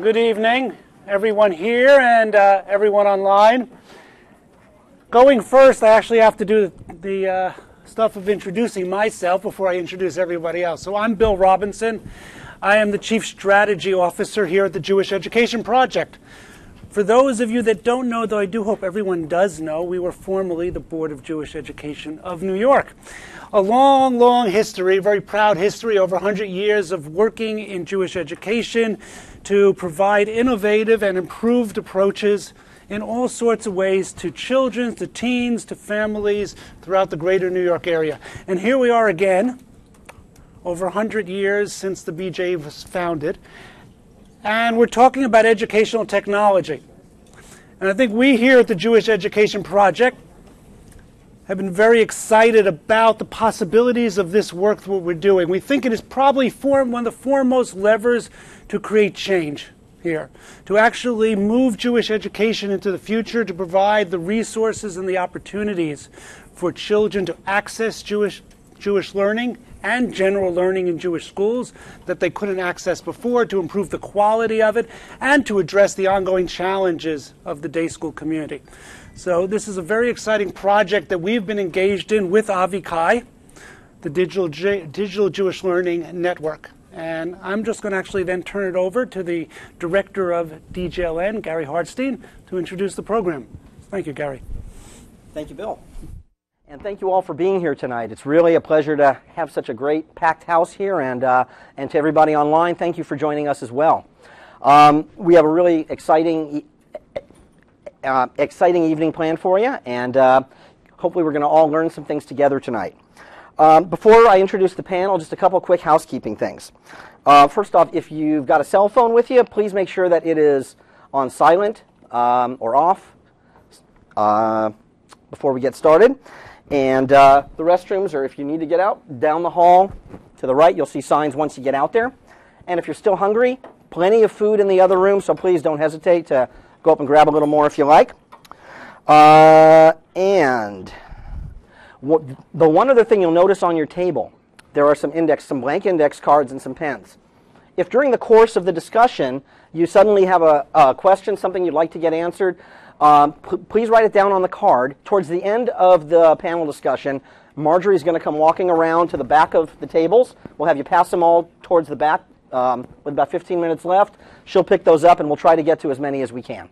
Good evening, everyone here and everyone online. Going first, I actually have to do the stuff of introducing myself before I introduce everybody else. So I'm Bill Robinson. I am the Chief Strategy Officer here at the Jewish Education Project. For those of you that don't know, though I do hope everyone does know, we were formerly the Board of Jewish Education of New York. A long, long history, very proud history, over 100 years of working in Jewish education to provide innovative and improved approaches in all sorts of ways to children, to teens, to families throughout the greater New York area. And here we are again, over 100 years since the BJ was founded. And we're talking about educational technology. And I think we here at the Jewish Education Project have been very excited about the possibilities of this work, what we're doing. We think it is probably one of the foremost levers to create change here, to actually move Jewish education into the future, to provide the resources and the opportunities for children to access Jewish learning and general learning in Jewish schools that they couldn't access before, to improve the quality of it, and to address the ongoing challenges of the day school community. So this is a very exciting project that we've been engaged in with Avikai, the Digital Jewish Learning Network. And I'm just going to actually then turn it over to the Director of DigitalJLearning, Gary Hartstein, to introduce the program. Thank you, Gary. Thank you, Bill. And thank you all for being here tonight. It's really a pleasure to have such a great packed house here, and to everybody online, thank you for joining us as well. We have a really exciting evening planned for you, and hopefully we're going to all learn some things together tonight. Before I introduce the panel, just a couple quick housekeeping things. First off, if you've got a cell phone with you, please make sure that it is on silent or off before we get started. And the restrooms, or if you need to get out, down the hall to the right, you'll see signs once you get out there. And if you're still hungry, plenty of food in the other room, so please don't hesitate to go up and grab a little more if you like. And the one other thing you'll notice on your table, there are some blank index cards and some pens. If during the course of the discussion you suddenly have a question, something you'd like to get answered, please write it down on the card. Towards the end of the panel discussion, Marjorie's going to come walking around to the back of the tables. We'll have you pass them all towards the back with about 15 minutes left. She'll pick those up, and we'll try to get to as many as we can.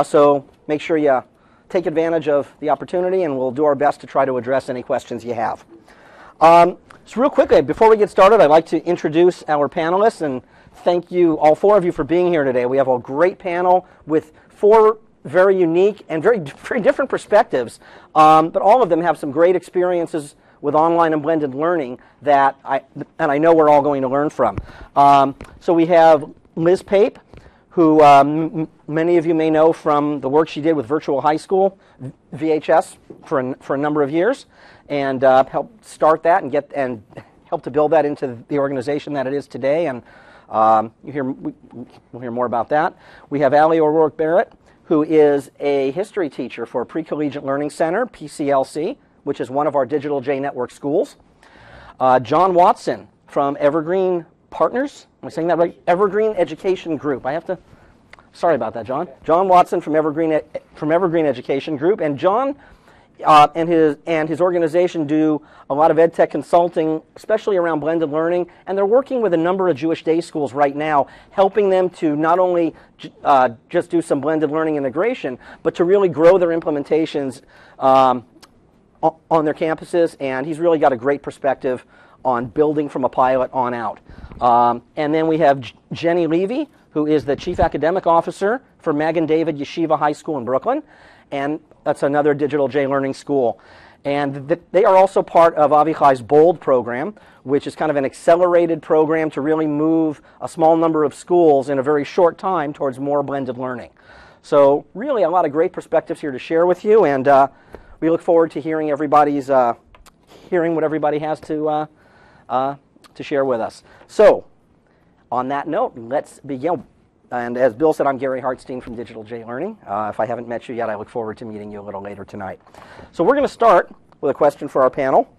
So make sure you take advantage of the opportunity, and we'll do our best to try to address any questions you have. So real quickly, before we get started, I'd like to introduce our panelists, and thank you, all four of you, for being here today. We have a great panel with four very unique and very different perspectives, but all of them have some great experiences with online and blended learning that I know we're all going to learn from. So we have Liz Pape, who many of you may know from the work she did with Virtual High School, VHS, for a number of years, and helped start that and help to build that into the organization that it is today. And we'll hear more about that. We have Allie O'Rourke Barrett, who is a history teacher for Pre-Collegiate Learning Center, PCLC, which is one of our DigitalJ Network schools. John Watson from Evergreen Partners. Am I saying that right? Evergreen Education Group. Sorry about that, John. John Watson from Evergreen Education Group. And John and his organization do a lot of ed tech consulting, especially around blended learning, and they're working with a number of Jewish day schools right now, helping them to not only just do some blended learning integration, but to really grow their implementations on their campuses, and he's really got a great perspective on building from a pilot on out. And then we have Jenny Levy, who is the Chief Academic Officer for Magen David Yeshiva High School in Brooklyn, and that's another DigitalJ Learning school. And they are also part of Avihai's BOLD program, which is kind of an accelerated program to really move a small number of schools in a very short time towards more blended learning. So really a lot of great perspectives here to share with you, and we look forward to hearing what everybody has to share with us. So on that note, let's begin. And as Bill said, I'm Gary Hartstein from DigitalJLearning. If I haven't met you yet, I look forward to meeting you a little later tonight. So we're going to start with a question for our panel.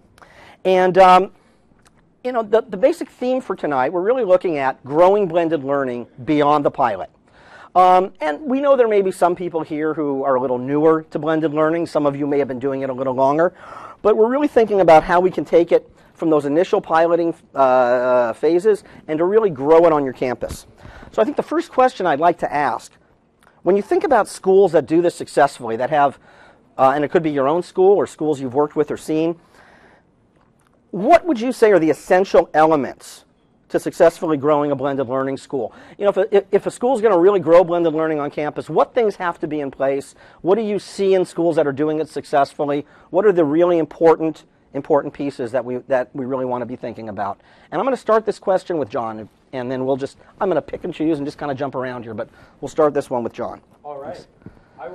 And the basic theme for tonight, we're really looking at growing blended learning beyond the pilot. And we know there may be some people here who are a little newer to blended learning. Some of you may have been doing it a little longer. But we're really thinking about how we can take it from those initial piloting phases and to really grow it on your campus. So I think the first question I'd like to ask, when you think about schools that do this successfully, that have, and it could be your own school or schools you've worked with or seen, what would you say are the essential elements to successfully growing a blended learning school? If a school is going to really grow blended learning on campus, what things have to be in place? What do you see in schools that are doing it successfully? What are the really important pieces that we really want to be thinking about? And I'm going to start this question with John, and then I'm going to pick and choose and just kind of jump around here, but we'll start this one with John. All right. I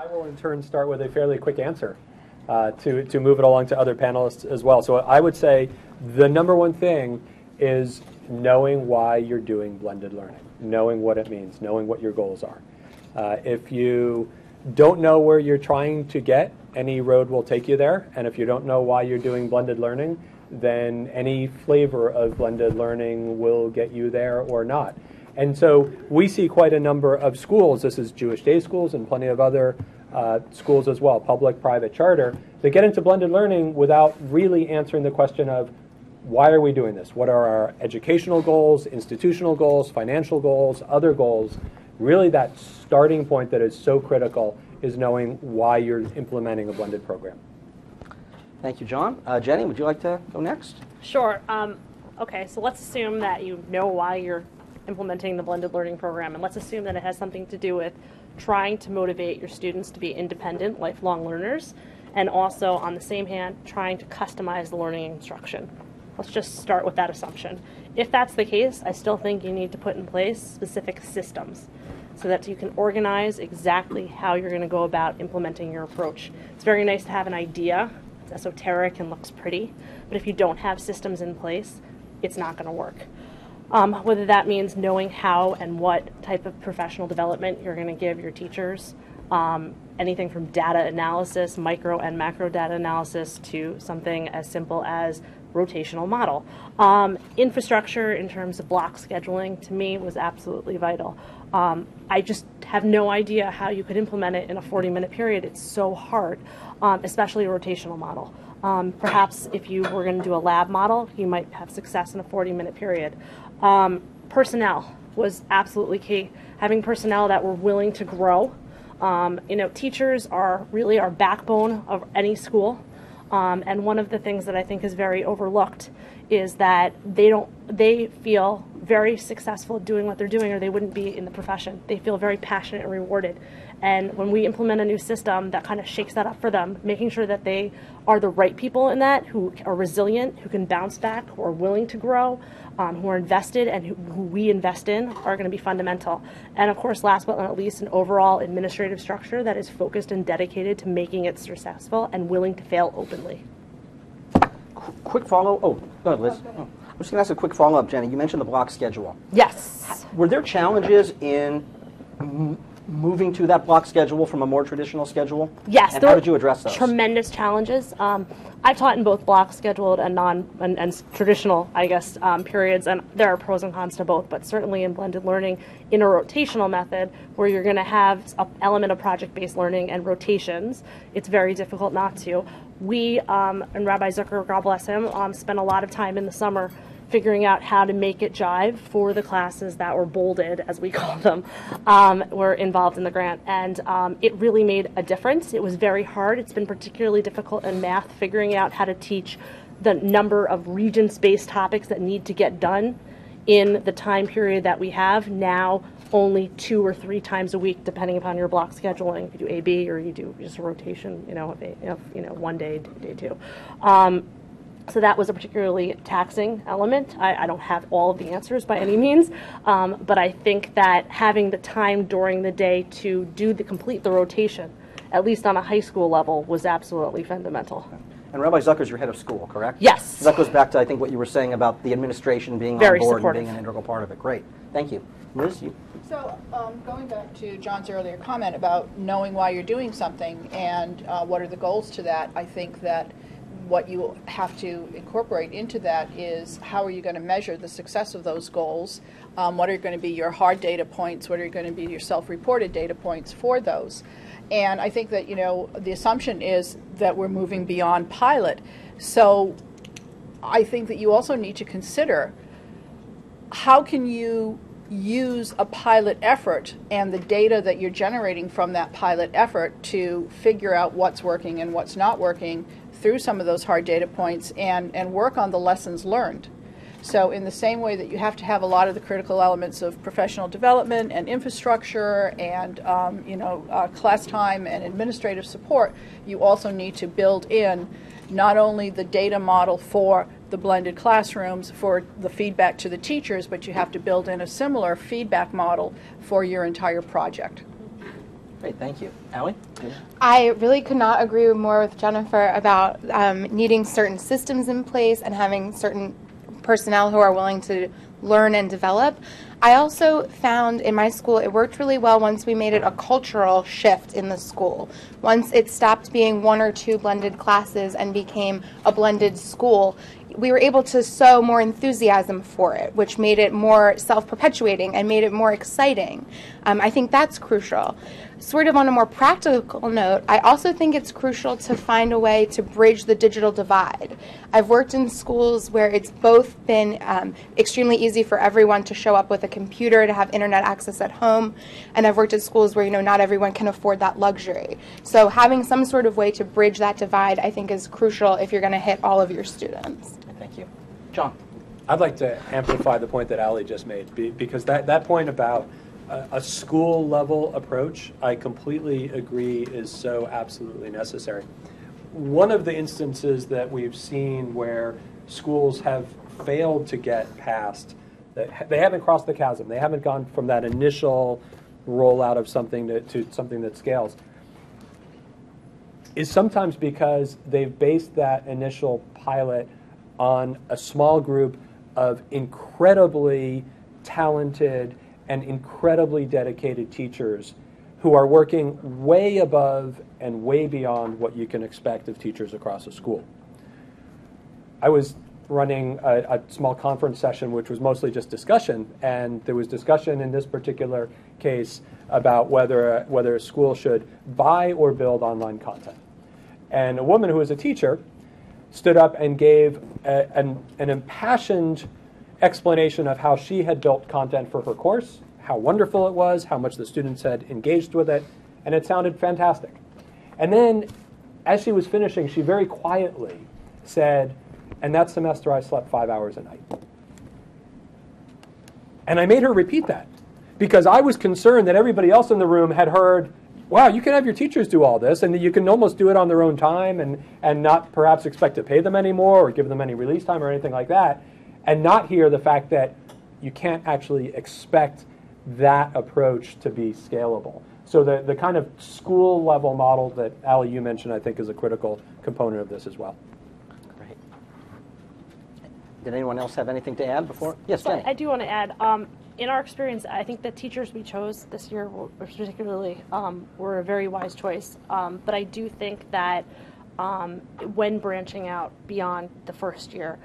will in turn start with a fairly quick answer to move it along to other panelists as well. So I would say the number one thing is knowing why you're doing blended learning, knowing what it means, knowing what your goals are. If you don't know where you're trying to get, any road will take you there. And if you don't know why you're doing blended learning, then any flavor of blended learning will get you there or not. And so we see quite a number of schools, this is Jewish day schools and plenty of other schools as well, public, private, charter, that get into blended learning without really answering the question of, why are we doing this? What are our educational goals, institutional goals, financial goals, other goals? Really that starting point that is so critical is knowing why you're implementing a blended program. Thank you, John. Jenny, would you like to go next? Sure. Okay, so let's assume that you know why you're implementing the blended learning program, and let's assume that it has something to do with trying to motivate your students to be independent, lifelong learners, and also, on the same hand, trying to customize the learning instruction. Let's just start with that assumption. If that's the case, I still think you need to put in place specific systems so that you can organize exactly how you're going to go about implementing your approach. It's very nice to have an idea. It's esoteric and looks pretty, but if you don't have systems in place, it's not going to work. Whether that means knowing how and what type of professional development you're going to give your teachers, anything from data analysis, micro and macro data analysis, to something as simple as rotational model. Infrastructure in terms of block scheduling, to me, was absolutely vital. I just have no idea how you could implement it in a 40-minute period. It's so hard, especially a rotational model. Perhaps if you were going to do a lab model, you might have success in a 40-minute period. Personnel was absolutely key. Having personnel that were willing to grow. Teachers are really our backbone of any school. And one of the things that I think is very overlooked is that they feel very successful at doing what they're doing, or they wouldn't be in the profession. They feel very passionate and rewarded. And when we implement a new system that kind of shakes that up for them, making sure that they are the right people in that, who are resilient, who can bounce back, who are willing to grow, who are invested, and who we invest in, are going to be fundamental. And of course, last but not least, an overall administrative structure that is focused and dedicated to making it successful and willing to fail openly. Quick follow. Oh, go ahead, Liz. Oh. I'm just going to ask a quick follow-up, Jenny. You mentioned the block schedule. Yes. Were there challenges in moving to that block schedule from a more traditional schedule? Yes. And how did you address those? Tremendous challenges. I've taught in both block scheduled and and traditional, periods, and there are pros and cons to both, but certainly in blended learning, in a rotational method where you're going to have an element of project-based learning and rotations, it's very difficult not to. We, and Rabbi Zucker, God bless him, spent a lot of time in the summer figuring out how to make it jive for the classes that were bolded, as we call them, were involved in the grant. And it really made a difference. It was very hard. It's been particularly difficult in math, figuring out how to teach the number of region-based topics that need to get done in the time period that we have now, only 2 or 3 times a week, depending upon your block scheduling. If you do AB or you do just a rotation, one day, day 2. So that was a particularly taxing element. I don't have all of the answers by any means, but I think that having the time during the day to complete the rotation, at least on a high school level, was absolutely fundamental. And Rabbi Zucker's your head of school, correct? Yes. So that goes back to, I think, what you were saying about the administration being Very on board supportive. and being an integral part of it. Great. Thank you. Liz, you? So going back to John's earlier comment about knowing why you're doing something and what are the goals to that, I think that what you have to incorporate into that is how are you going to measure the success of those goals? What are going to be your hard data points? What are going to be your self-reported data points for those? And I think that, the assumption is that we're moving beyond pilot. So I think that you also need to consider how can you use a pilot effort and the data that you're generating from that pilot effort to figure out what's working and what's not working through some of those hard data points and work on the lessons learned. So in the same way that you have to have a lot of the critical elements of professional development and infrastructure and class time and administrative support, you also need to build in not only the data model for the blended classrooms for the feedback to the teachers, but you have to build in a similar feedback model for your entire project. Great, thank you. Allie? I really could not agree more with Jennifer about needing certain systems in place and having certain personnel who are willing to learn and develop. I also found in my school it worked really well once we made it a cultural shift in the school. Once it stopped being 1 or 2 blended classes and became a blended school, we were able to sow more enthusiasm for it, which made it more self-perpetuating and made it more exciting. I think that's crucial. Sort of on a more practical note, I also think it's crucial to find a way to bridge the digital divide. I've worked in schools where it's both been extremely easy for everyone to show up with a computer, to have internet access at home, and I've worked at schools where not everyone can afford that luxury. So having some sort of way to bridge that divide, I think, is crucial if you're going to hit all of your students. Thank you. John? I'd like to amplify the point that Allie just made, because that point about a school-level approach, I completely agree, is so absolutely necessary. One of the instances that we've seen where schools have failed to get past, they haven't crossed the chasm, they haven't gone from that initial rollout of something to something that scales, is sometimes because they've based that initial pilot on a small group of incredibly talented and incredibly dedicated teachers who are working way above and way beyond what you can expect of teachers across a school. I was running a small conference session which was mostly just discussion, and there was discussion in this particular case about whether a school should buy or build online content. And a woman who was a teacher stood up and gave an impassioned explanation of how she had built content for her course, how wonderful it was, how much the students had engaged with it, and it sounded fantastic. And then, as she was finishing, she very quietly said, "And that semester I slept 5 hours a night." And I made her repeat that, because I was concerned that everybody else in the room had heard, wow, you can have your teachers do all this, and you can almost do it on their own time and not perhaps expect to pay them anymore or give them any release time or anything like that, and not hear the fact that you can't actually expect that approach to be scalable. So the kind of school-level model that, Allie, you mentioned, I think is a critical component of this as well. Great. Did anyone else have anything to add before? Yes, Jenny. I do want to add, in our experience, I think the teachers we chose this year particularly were a very wise choice. But I do think that when branching out beyond the first year,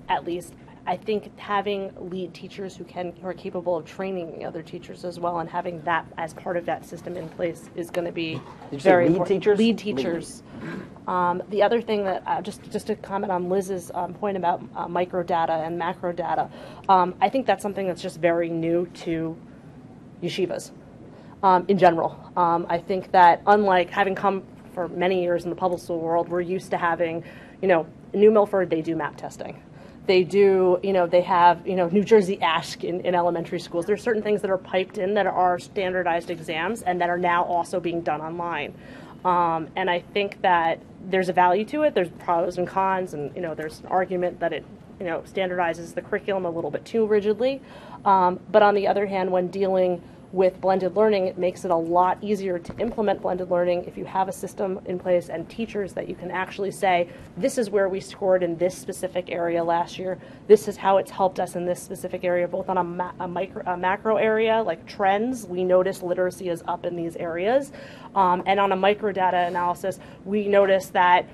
at least, I think having lead teachers who are capable of training the other teachers as well, and having that as part of that system in place is going to be very important. Teachers? Lead teachers. The other thing that just to comment on Liz's point about microdata and macro data, I think that's something that's just very new to yeshivas in general. I think that unlike having come for many years in the public school world, we're used to having, New Milford, they do map testing. They do, they have, New Jersey ASK in elementary schools. There's certain things that are piped in that are standardized exams and that are now also being done online. And I think that there's a value to it. There's pros and cons, and, there's an argument that it, standardizes the curriculum a little bit too rigidly. But on the other hand, when dealing with blended learning, it makes it a lot easier to implement blended learning if you have a system in place and teachers that you can actually say, this is where we scored in this specific area last year. This is how it's helped us in this specific area, both on a macro area, like trends. We notice literacy is up in these areas. And on a micro data analysis, we notice that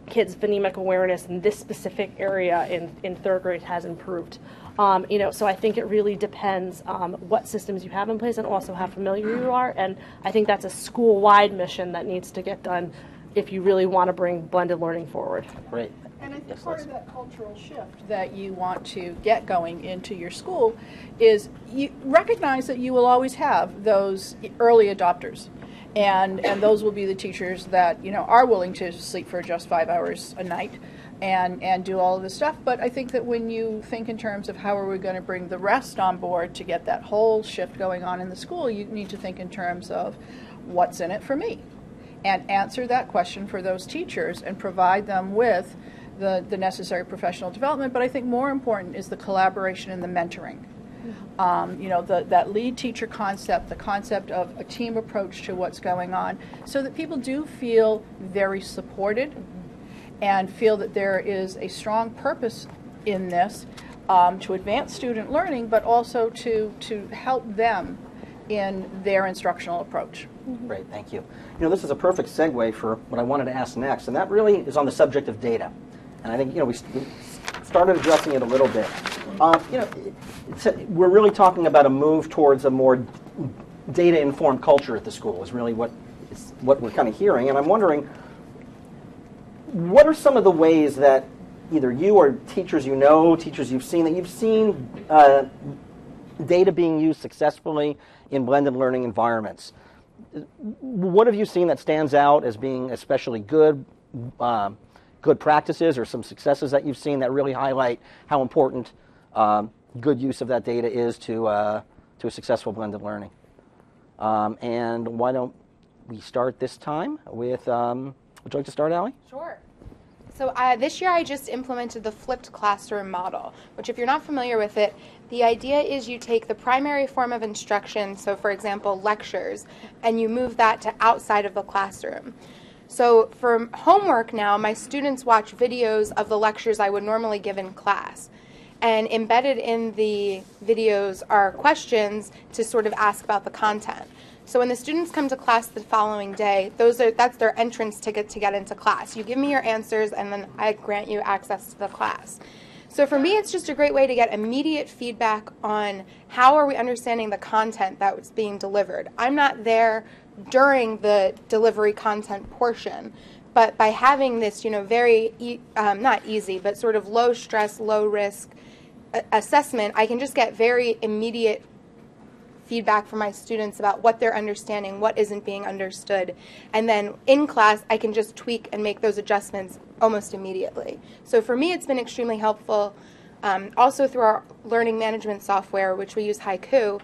kids' phonemic awareness in this specific area in third grade has improved. So I think it really depends what systems you have in place and also how familiar you are. And I think that's a school-wide mission that needs to get done if you really want to bring blended learning forward. Great. And I think Yes, part Liz. of that cultural shift that you want to get going into your school is you recognize that you will always have those early adopters. And those will be the teachers that, are willing to sleep for just 5 hours a night and do all of this stuff. But I think that when you think in terms of how are we going to bring the rest on board to get that whole shift going on in the school, you need to think in terms of what's in it for me, and answer that question for those teachers and provide them with the necessary professional development. But I think more important is the collaboration and the mentoring. That lead teacher concept, the concept of a team approach to what's going on, so that people do feel very supported and feel that there is a strong purpose in this to advance student learning, but also to help them in their instructional approach. Great, thank you. This is a perfect segue for what I wanted to ask next, and that really is on the subject of data. And I think, we started addressing it a little bit. We're really talking about a move towards a more data-informed culture at the school is really what we're kind of hearing. And I'm wondering, what are some of the ways that either you or teachers teachers you've seen, that you've seen data being used successfully in blended learning environments? What have you seen that stands out as being especially good practices, or some successes that you've seen that really highlight how important good use of that data is to a successful blended learning? And why don't we start this time with, would you like to start, Allie? Sure. So this year I just implemented the flipped classroom model, which, if you're not familiar with it, the idea is you take the primary form of instruction, so for example lectures, and you move that to outside of the classroom. So for homework now, my students watch videos of the lectures I would normally give in class. And embedded in the videos are questions to sort of ask about the content. So when the students come to class the following day, that's their entrance ticket to get into class. You give me your answers, and then I grant you access to the class. So for me, it's just a great way to get immediate feedback on how are we understanding the content that was being delivered. I'm not there during the delivery content portion, but by having this, very, not easy, but sort of low stress, low risk assessment, I can just get very immediate feedback from my students about what they're understanding, what isn't being understood. And then in class, I can just tweak and make those adjustments almost immediately. So for me, it's been extremely helpful. Also through our learning management software, which we use Haiku,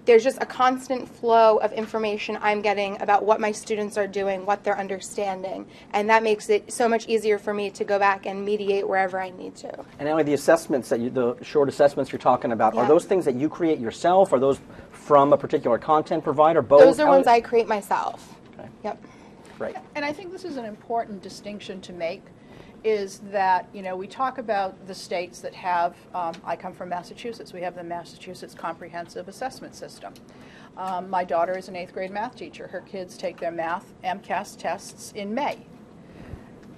there's just a constant flow of information I'm getting about what my students are doing, what they're understanding, and that makes it so much easier for me to go back and mediate wherever I need to. And Allie, the assessments the short assessments you're talking about, Yeah. are those things that you create yourself? Are those from a particular content provider? Both? Those are ones I create myself. Okay. Yep. Great. And I think this is an important distinction to make, is that, we talk about the states that have, I come from Massachusetts, we have the Massachusetts Comprehensive Assessment System. My daughter is an 8th grade math teacher. Her kids take their math MCAS tests in May.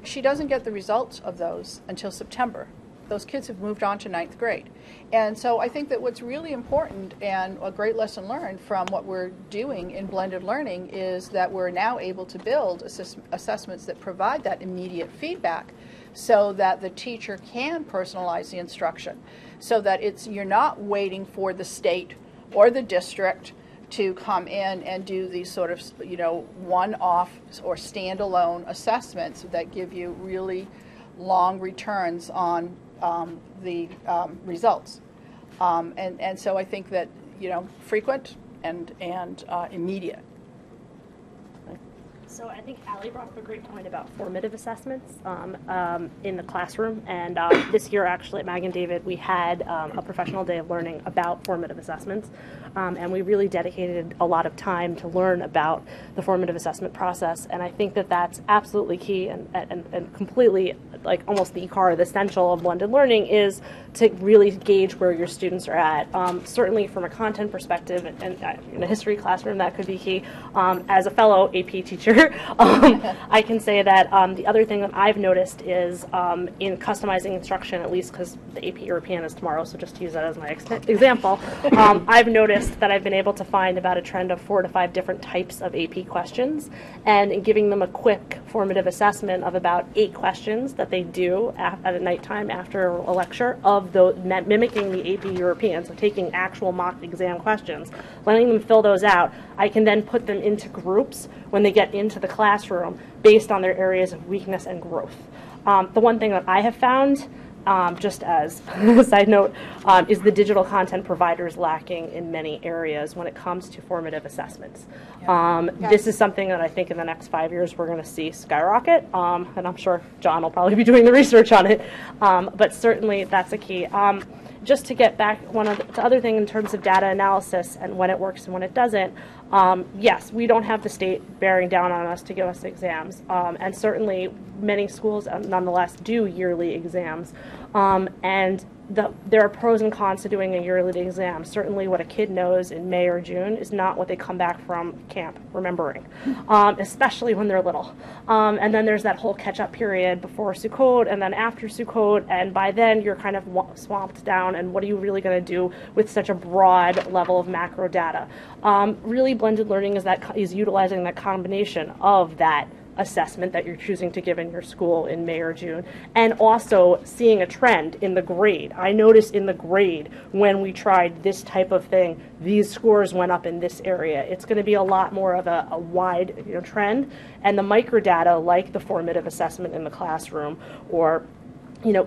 She doesn't get the results of those until September. Those kids have moved on to 9th grade. And so I think that what's really important, and a great lesson learned from what we're doing in blended learning, is that we're now able to build assessments that provide that immediate feedback, so that the teacher can personalize the instruction, so that you're not waiting for the state or the district to come in and do these sort of one-off or standalone assessments that give you really long returns on the results. And so I think that frequent and immediate. So I think Allie brought up a great point about formative assessments in the classroom. And this year, actually, at Mag and David, we had a professional day of learning about formative assessments. And we really dedicated a lot of time to learn about the formative assessment process. And I think that that's absolutely key and completely like almost the car, the essential of blended learning is to really gauge where your students are at. Certainly from a content perspective, and in a history classroom, that could be key. As a fellow AP teacher, I can say that the other thing that I've noticed is in customizing instruction, at least because the AP European is tomorrow, so just to use that as my example, I've noticed that I've been able to find about a trend of 4 to 5 different types of AP questions, and in giving them a quick formative assessment of about 8 questions that they do at a nighttime after a lecture of those mimicking the AP European, so taking actual mock exam questions, letting them fill those out. I can then put them into groups when they get into the classroom based on their areas of weakness and growth. The one thing that I have found, just as a side note, is the digital content providers lacking in many areas when it comes to formative assessments. This is something that I think in the next 5 years we're going to see skyrocket, and I'm sure John will probably be doing the research on it, but certainly that's a key. Just to get back, the other thing in terms of data analysis and when it works and when it doesn't, yes, we don't have the state bearing down on us to give us exams, and certainly many schools nonetheless do yearly exams, and there are pros and cons to doing a yearly exam. Certainly what a kid knows in May or June is not what they come back from camp remembering, especially when they're little. And then there's that whole catch-up period before Sukkot and then after Sukkot, and by then you're kind of swamped down, and what are you really going to do with such a broad level of macro data? Really, blended learning is utilizing that combination of that assessment that you're choosing to give in your school in May or June, and also seeing a trend in the grade. I noticed in the grade when we tried this type of thing, these scores went up in this area. It's going to be a lot more of a wide trend, and the microdata like the formative assessment in the classroom, or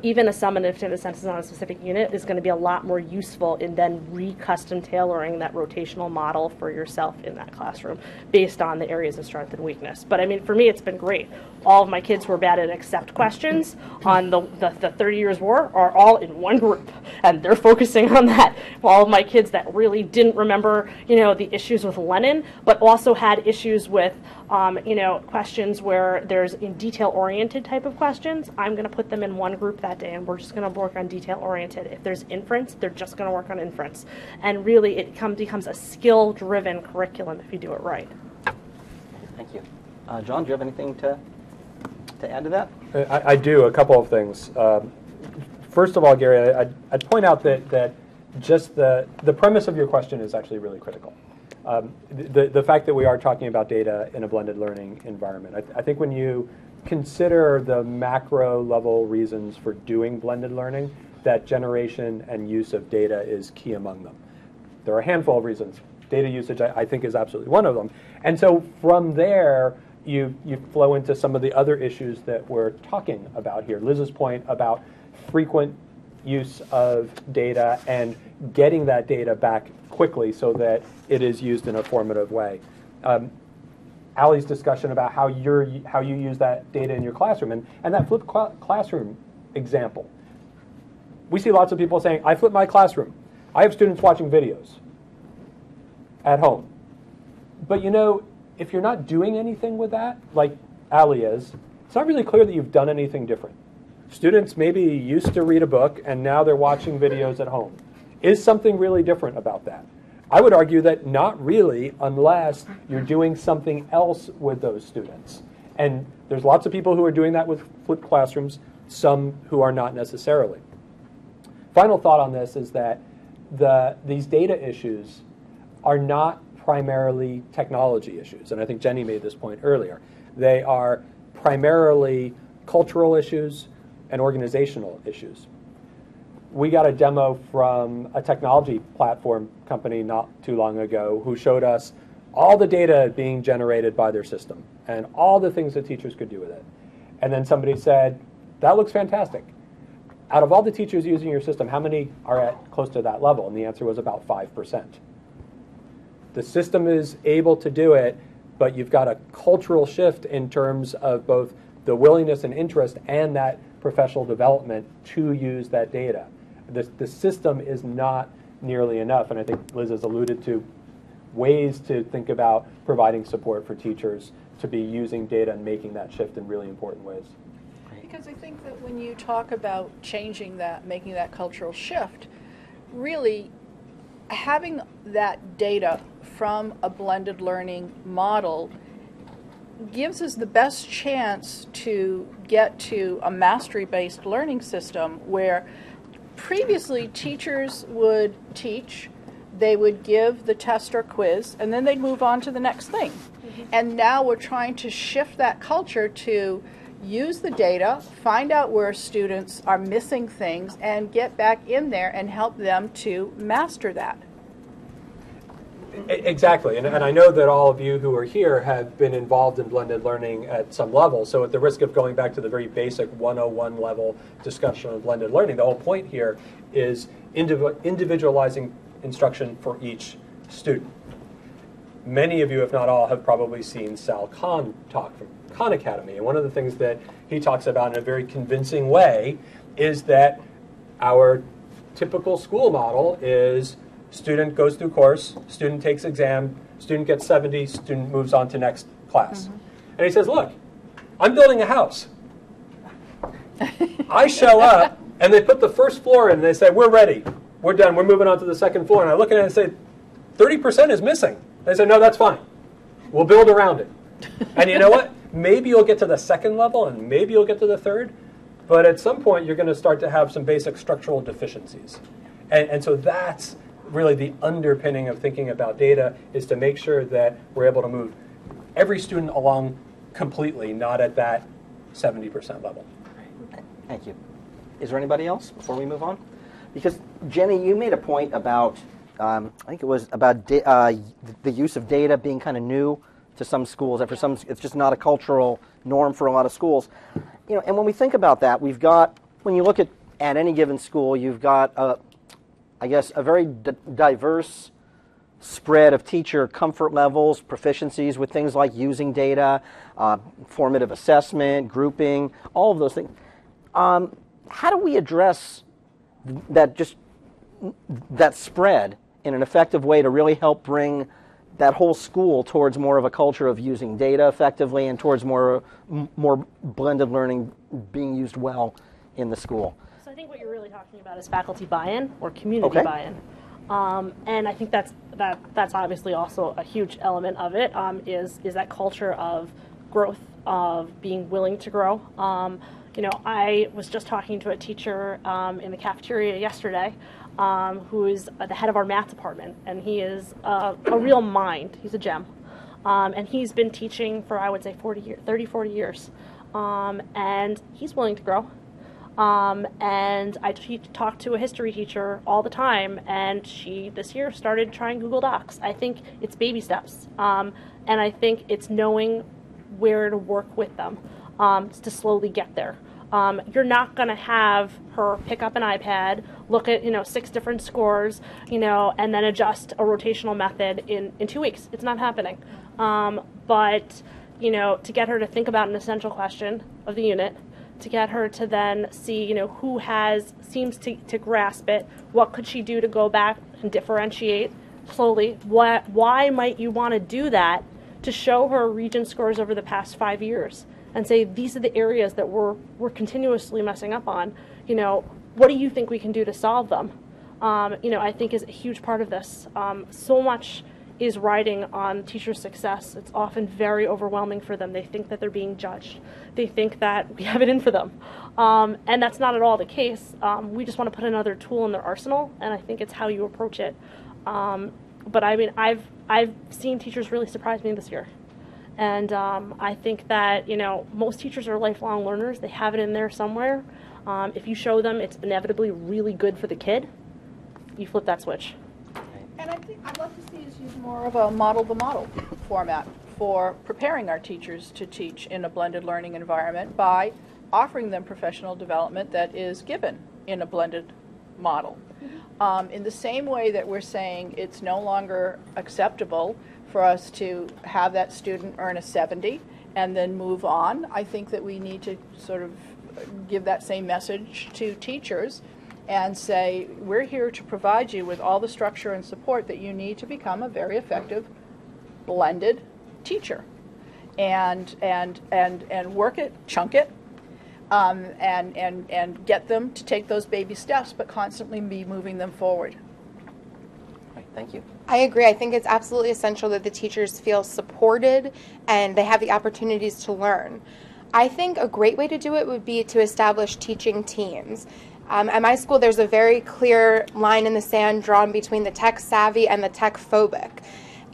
even a summative assessment on a specific unit is going to be a lot more useful in then custom tailoring that rotational model for yourself in that classroom based on the areas of strength and weakness. But I mean, for me, it's been great. All of my kids who are bad at accept questions on the 30 Years' War are all in one group, and they're focusing on that. All of my kids that really didn't remember, the issues with Lenin, but also had issues with, questions where there's in detail-oriented type of questions, I'm going to put them in one group that day, and we're just going to work on detail-oriented. If there's inference, they're just going to work on inference. And really, it becomes a skill-driven curriculum if you do it right. Thank you. John, do you have anything to add to that? I do, a couple of things. First of all, Gary, I'd point out that just the premise of your question is actually really critical. The fact that we are talking about data in a blended learning environment. I think when you consider the macro level reasons for doing blended learning, that generation and use of data is key among them. There are a handful of reasons. Data usage, I think, is absolutely one of them. And so from there, you flow into some of the other issues that we're talking about here. Liz's point about frequent use of data and getting that data back quickly so that it is used in a formative way. Allie's discussion about how you use that data in your classroom, and that flipped classroom example. We see lots of people saying, I flipped my classroom. I have students watching videos at home. But if you're not doing anything with that, like Allie is, it's not really clear that you've done anything different. Students maybe used to read a book, and now they're watching videos at home. Is something really different about that? I would argue that not really, unless you're doing something else with those students. And there's lots of people who are doing that with flipped classrooms, some who are not necessarily. Final thought on this is that these data issues are not primarily technology issues, and I think Jenny made this point earlier. They are primarily cultural issues and organizational issues. We got a demo from a technology platform company not too long ago who showed us all the data being generated by their system and all the things that teachers could do with it. And then somebody said, that looks fantastic. Out of all the teachers using your system, how many are at close to that level? And the answer was about 5%. The system is able to do it, but you've got a cultural shift in terms of both the willingness and interest and that professional development to use that data. The system is not nearly enough, and I think Liz has alluded to ways to think about providing support for teachers to be using data and making that shift in really important ways. Because I think that when you talk about changing that, making that cultural shift, really having that data from a blended learning model gives us the best chance to get to a mastery-based learning system where previously teachers would teach, they would give the test or quiz, and then they'd move on to the next thing. Mm-hmm. And now we're trying to shift that culture to use the data, find out where students are missing things, and get back in there and help them to master that. Exactly, and I know that all of you who are here have been involved in blended learning at some level, so at the risk of going back to the very basic 101 level discussion of blended learning, the whole point here is individualizing instruction for each student. Many of you, if not all, have probably seen Sal Khan talk from Khan Academy, and one of the things that he talks about in a very convincing way is that our typical school model is student goes through course, student takes exam, student gets 70, student moves on to next class. Mm-hmm. And he says, look, I'm building a house. I show up, and they put the first floor in, and they say, we're ready. We're done. We're moving on to the second floor. And I look at it and say, 30% is missing. They say, no, that's fine. We'll build around it. And you know what? Maybe you'll get to the second level, and maybe you'll get to the third. But at some point, you're going to start to have some basic structural deficiencies. And so that's really the underpinning of thinking about data, is to make sure that we're able to move every student along completely, not at that 70% level. Thank you. Is there anybody else before we move on? Because, Jenny, you made a point about, I think it was about the use of data being kind of new to some schools, and for some, it's just not a cultural norm for a lot of schools. You know, and when we think about that, we've got, when you look at any given school, you've got, I guess, a very diverse spread of teacher comfort levels, proficiencies with things like using data, formative assessment, grouping, all of those things. How do we address that spread in an effective way to really help bring that whole school towards more of a culture of using data effectively and towards more blended learning being used well in the school? So I think what you're really talking about is faculty buy-in or community buy-in. And I think that's obviously also a huge element of it, is that culture of growth, of being willing to grow. You know, I was just talking to a teacher in the cafeteria yesterday who is the head of our math department, and he is a real mind. He's a gem. And he's been teaching for, I would say, 30, 40 years. And he's willing to grow. And I talk to a history teacher all the time, and she this year started trying Google Docs. I think it's baby steps. And I think it's knowing where to work with them to slowly get there. You're not going to have her pick up an iPad, look at 6 different scores, and then adjust a rotational method in 2 weeks. It's not happening. But to get her to think about an essential question of the unit, to get her to then see who seems to grasp it, what could she do to go back and differentiate slowly, why might you want to do that, to show her region scores over the past 5 years and say, these are the areas that we're continuously messing up on. What do you think we can do to solve them? I think is a huge part of this. So much is riding on teacher success. It's often very overwhelming for them. They think that they're being judged. They think that we have it in for them. And that's not at all the case. We just want to put another tool in their arsenal, and I think it's how you approach it. But I mean, I've seen teachers really surprise me this year. And I think that, most teachers are lifelong learners. They have it in there somewhere. If you show them it's inevitably really good for the kid, you flip that switch. And I think I'd love to see us use more of a model-the-model format for preparing our teachers to teach in a blended learning environment by offering them professional development that is given in a blended model. In the same way that we're saying it's no longer acceptable for us to have that student earn a 70 and then move on, I think that we need to sort of give that same message to teachers and say, we're here to provide you with all the structure and support that you need to become a very effective blended teacher, and work it, chunk it, and get them to take those baby steps, but constantly be moving them forward. Right, thank you. I agree. I think it's absolutely essential that the teachers feel supported and they have the opportunities to learn. I think a great way to do it would be to establish teaching teams. At my school, there's a very clear line in the sand drawn between the tech savvy and the tech phobic.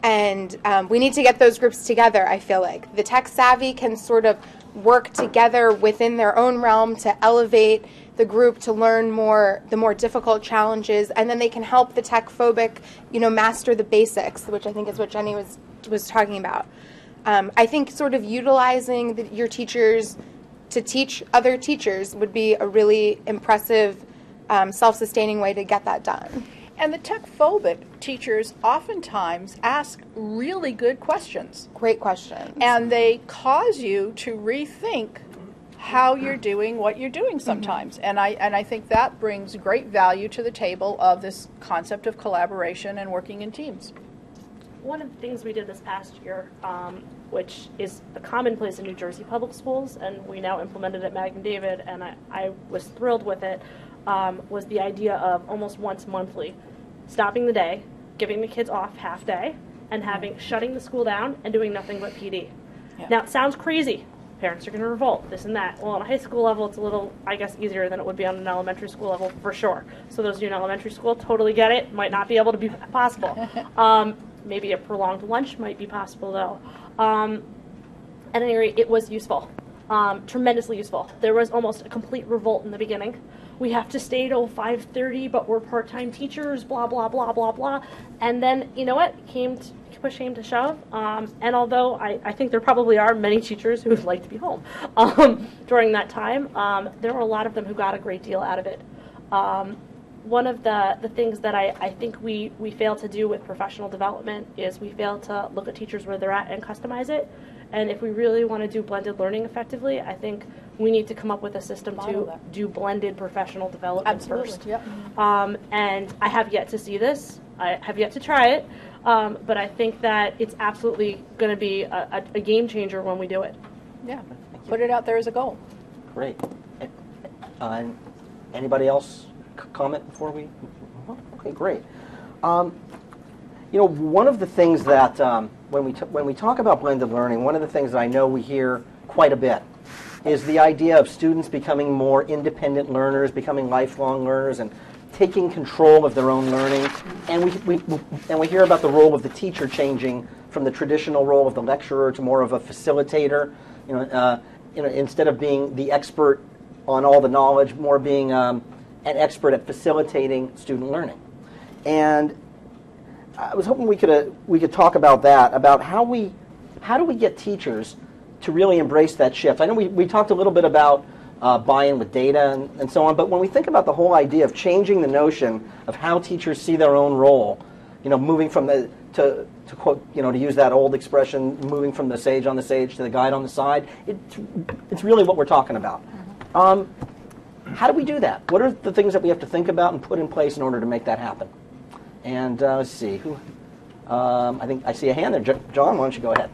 And we need to get those groups together, I feel like. The tech savvy can sort of work together within their own realm to elevate the group to learn the more difficult challenges, and then they can help the tech phobic, master the basics, which I think is what Jenny was talking about. I think sort of utilizing your teachers to teach other teachers would be a really impressive, self-sustaining way to get that done. And the tech-phobic teachers oftentimes ask really good questions. Great questions. And they cause you to rethink how you're doing what you're doing sometimes. And I think that brings great value to the table of this concept of collaboration and working in teams. One of the things we did this past year, which is a commonplace in New Jersey public schools, and we now implemented at Mag and David, and I was thrilled with it, was the idea of almost once monthly stopping the day, giving the kids off half day, and shutting the school down and doing nothing but PD. Yeah. Now, it sounds crazy. Parents are going to revolt, this and that. Well, on a high school level, it's a little, I guess, easier than it would be on an elementary school level, for sure. So those of you in elementary school totally get it. Might not be able to be possible. Maybe a prolonged lunch might be possible, though. At any rate, it was useful, tremendously useful. There was almost a complete revolt in the beginning. We have to stay till 5:30, but we're part-time teachers, blah, blah, blah, blah, blah. And then, you know what, push came to shove. And although I think there probably are many teachers who would like to be home during that time, there were a lot of them who got a great deal out of it. One of the things that I think we fail to do with professional development is we fail to look at teachers where they're at and customize it. And if we really want to do blended learning effectively, I think we need to come up with a system to do blended professional development first. Yep. And I have yet to see this. I have yet to try it. But I think that it's absolutely going to be a game changer when we do it. Yeah. Put it out there as a goal. Great. Anybody else comment before we? Okay, great. One of the things that when we talk about blended learning, one of the things that I know we hear quite a bit is the idea of students becoming more independent learners, becoming lifelong learners, and taking control of their own learning. And we hear about the role of the teacher changing from the traditional role of the lecturer to more of a facilitator. Instead of being the expert on all the knowledge, more being an expert at facilitating student learning. And I was hoping we could talk about that, about how do we get teachers to really embrace that shift. I know we talked a little bit about buy-in with data and so on, but when we think about the whole idea of changing the notion of how teachers see their own role, moving from to quote, to use that old expression, moving from the sage on the stage to the guide on the side, it's really what we're talking about. How do we do that? What are the things that we have to think about and put in place in order to make that happen? And let's see, I think I see a hand there. John, why don't you go ahead?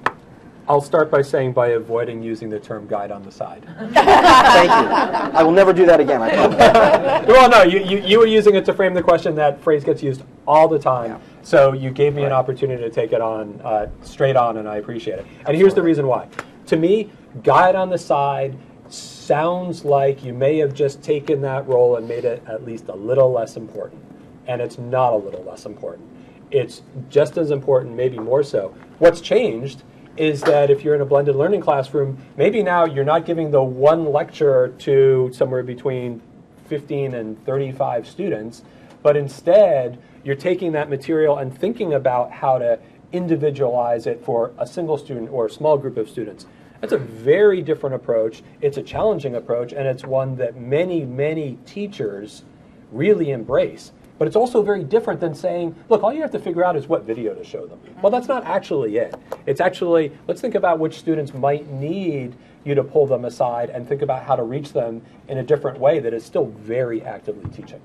I'll start by saying by avoiding using the term guide on the side. Thank you. I will never do that again, I promise. Well, no, you were using it to frame the question. That phrase gets used all the time. Yeah. So you gave me an opportunity to take it on straight on, and I appreciate it. And here's the reason why. To me, guide on the side sounds like you may have just taken that role and made it at least a little less important. And it's not a little less important. It's just as important, maybe more so. What's changed is that if you're in a blended learning classroom, maybe now you're not giving the one lecture to somewhere between 15 and 35 students, but instead you're taking that material and thinking about how to individualize it for a single student or a small group of students. That's a very different approach. It's a challenging approach, and it's one that many, many teachers really embrace. But it's also very different than saying, look, all you have to figure out is what video to show them. Well, that's not actually it. It's actually, let's think about which students might need you to pull them aside and think about how to reach them in a different way that is still very actively teaching.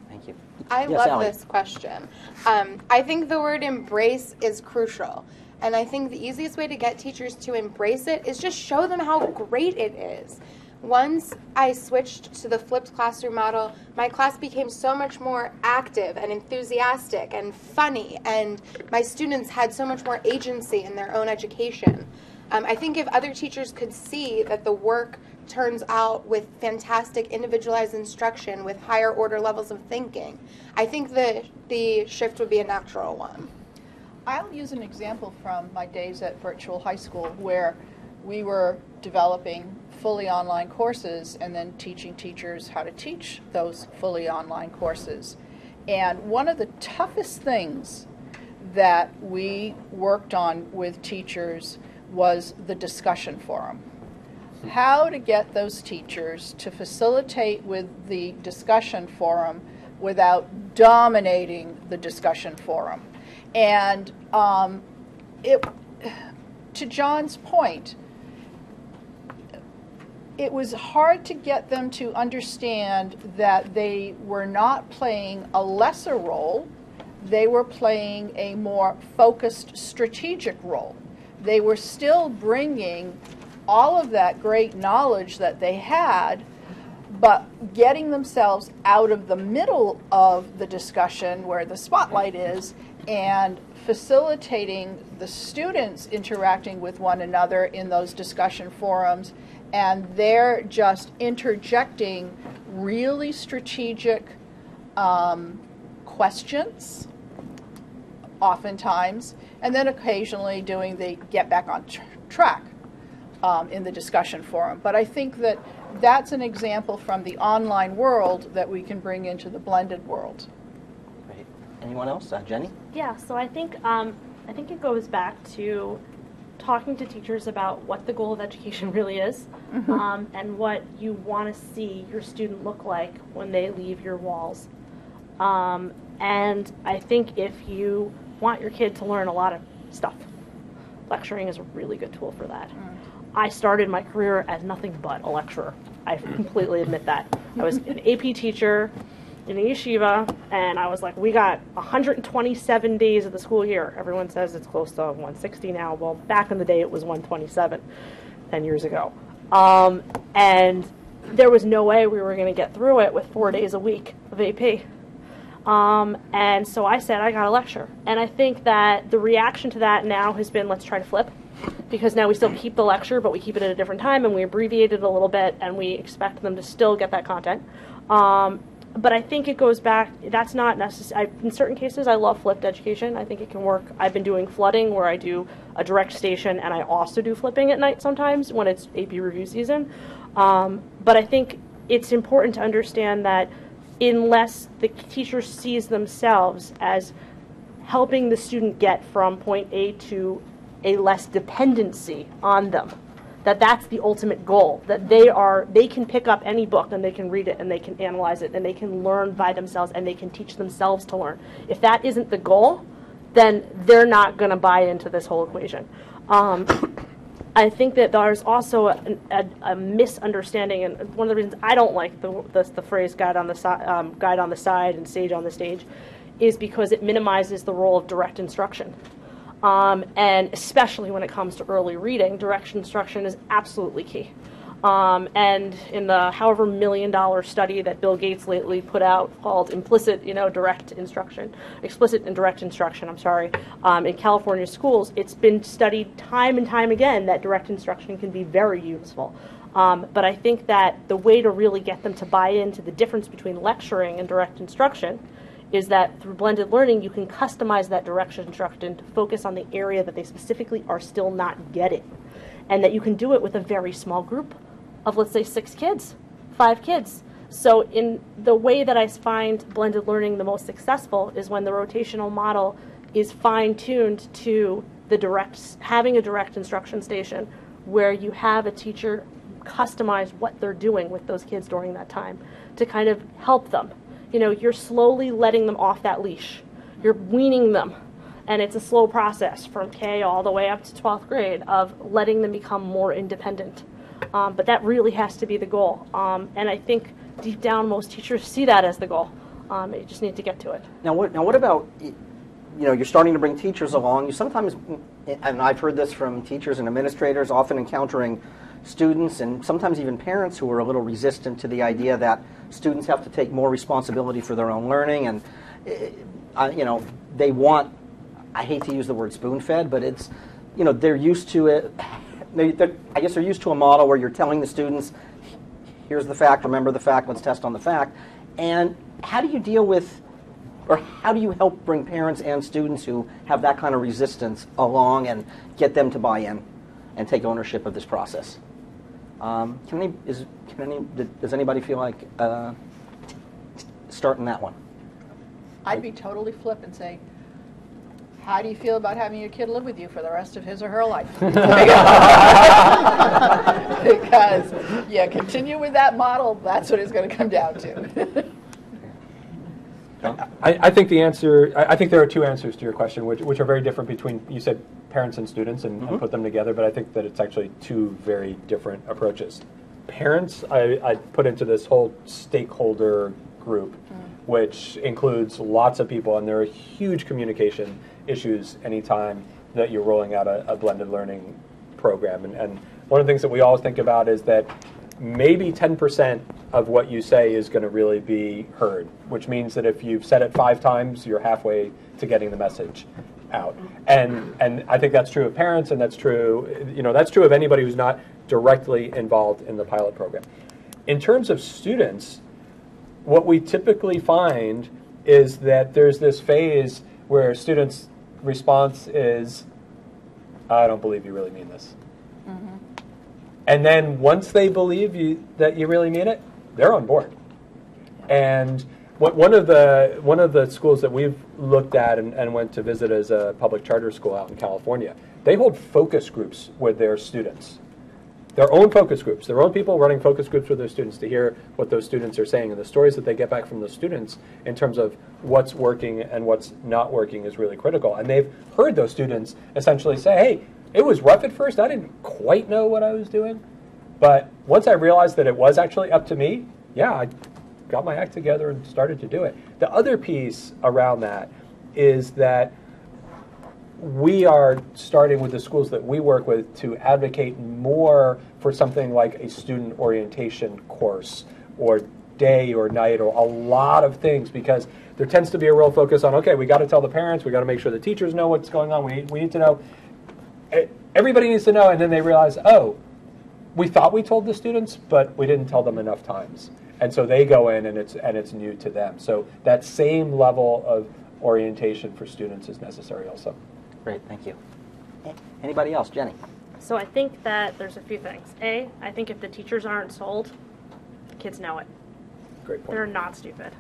Thank you. I love this question. I think the word embrace is crucial. And I think the easiest way to get teachers to embrace it is just show them how great it is. once I switched to the flipped classroom model, my class became so much more active and enthusiastic and funny, and my students had so much more agency in their own education. I think if other teachers could see that the work turns out with fantastic individualized instruction with higher order levels of thinking, I think the shift would be a natural one. I'll use an example from my days at virtual high school where we were developing fully online courses and then teaching teachers how to teach those fully online courses. And one of the toughest things that we worked on with teachers was the discussion forum. How to get those teachers to facilitate with the discussion forum without dominating the discussion forum. And to John's point, it was hard to get them to understand that they were not playing a lesser role, they were playing a more focused strategic role. They were still bringing all of that great knowledge that they had, but getting themselves out of the middle of the discussion where the spotlight is and facilitating the students interacting with one another in those discussion forums, and they're just interjecting really strategic questions oftentimes, and then occasionally doing the get back on track in the discussion forum. But I think that that's an example from the online world that we can bring into the blended world. Great. Anyone else? Jenny? Yeah, so I think it goes back to talking to teachers about what the goal of education really is, and what you want to see your student look like when they leave your walls. And I think if you want your kid to learn a lot of stuff, lecturing is a really good tool for that. I started my career as nothing but a lecturer. I completely admit that. I was an AP teacher in a yeshiva, and I was like, we got 127 days of the school year. Everyone says it's close to 160 now. Well, back in the day, it was 127, 10 years ago. And there was no way we were going to get through it with 4 days a week of AP. And so I said, I got to lecture. And I think that the reaction to that now has been, let's try to flip. Because now we still keep the lecture, but we keep it at a different time, and we abbreviate it a little bit, and we expect them to still get that content. But I think it goes back, that's not necessary. In certain cases, I love flipped education. I think it can work. I've been doing flooding, where I do a direct station, and I also do flipping at night sometimes when it's AP review season. But I think it's important to understand that unless the teacher sees themselves as helping the student get from point A to a less dependency on them, that's the ultimate goal, that they can pick up any book and they can read it and they can analyze it and they can learn by themselves and they can teach themselves to learn. If that isn't the goal, then they're not going to buy into this whole equation. I think that there's also a misunderstanding, and one of the reasons I don't like the phrase guide on the side and sage on the stage is because it minimizes the role of direct instruction. And especially when it comes to early reading, direct instruction is absolutely key. And in the however $1 million study that Bill Gates lately put out called explicit and direct instruction, in California schools, it's been studied time and time again that direct instruction can be very useful. But I think that the way to really get them to buy into the difference between lecturing and direct instruction is that through blended learning, you can customize that direct instruction to focus on the area that they specifically are still not getting. And that you can do it with a very small group of, let's say, 6 kids, 5 kids. So in the way that I find blended learning the most successful is when the rotational model is fine-tuned to having a direct instruction station where you have a teacher customize what they're doing with those kids during that time to kind of help them. You're slowly letting them off that leash. You're weaning them. And it's a slow process from K all the way up to 12th grade of letting them become more independent. But that really has to be the goal. And I think deep down most teachers see that as the goal. You just need to get to it. Now what about, you're starting to bring teachers along. You sometimes, and I've heard this from teachers and administrators, often encountering students and sometimes even parents who are a little resistant to the idea that students have to take more responsibility for their own learning, and they want, I hate to use the word spoon-fed, but it's, they're used to it. I guess they're used to a model where you're telling the students, here's the fact, remember the fact, let's test on the fact. And how do you deal with, or how do you help bring parents and students who have that kind of resistance along and get them to buy in and take ownership of this process? Does anybody feel like starting that one? I'd be totally flip and say, how do you feel about having your kid live with you for the rest of his or her life? Because, continue with that model, that's what it's going to come down to. I think the answer, I think there are two answers to your question, which are very different between, you said parents and students and put them together, but I think that it's actually two very different approaches. Parents, I put into this whole stakeholder group, which includes lots of people, and there are huge communication issues anytime that you're rolling out a blended learning program. And one of the things that we always think about is that maybe 10% of what you say is going to really be heard, which means that if you've said it 5 times, you're halfway to getting the message out. And I think that's true of parents, and that's true of anybody who's not directly involved in the pilot program. In terms of students, what we typically find is that there's this phase where students' response is, I don't believe you really mean this. Mm-hmm. And then once they believe that you really mean it, they're on board. And one of the schools that we've looked at and went to visit as a public charter school out in California, they hold focus groups with their students. Their own focus groups, their own people running focus groups with their students to hear what those students are saying. And the stories that they get back from those students in terms of what's working and what's not working is really critical. And they've heard those students essentially say, hey, it was rough at first. I didn't quite know what I was doing. But once I realized that it was actually up to me, I got my act together and started to do it. The other piece around that is that we are starting with the schools that we work with to advocate more for something like a student orientation course or day or night or a lot of things, because there tends to be a real focus on, okay, we got to tell the parents, we got to make sure the teachers know what's going on, we need to know, everybody needs to know, and then they realize, oh, we thought we told the students, but we didn't tell them enough times. And so they go in and it's new to them. So that same level of orientation for students is necessary also. Great, thank you. Anybody else? Jenny? So I think that there's a few things. A, I think if the teachers aren't sold, the kids know it. Great point. They're not stupid.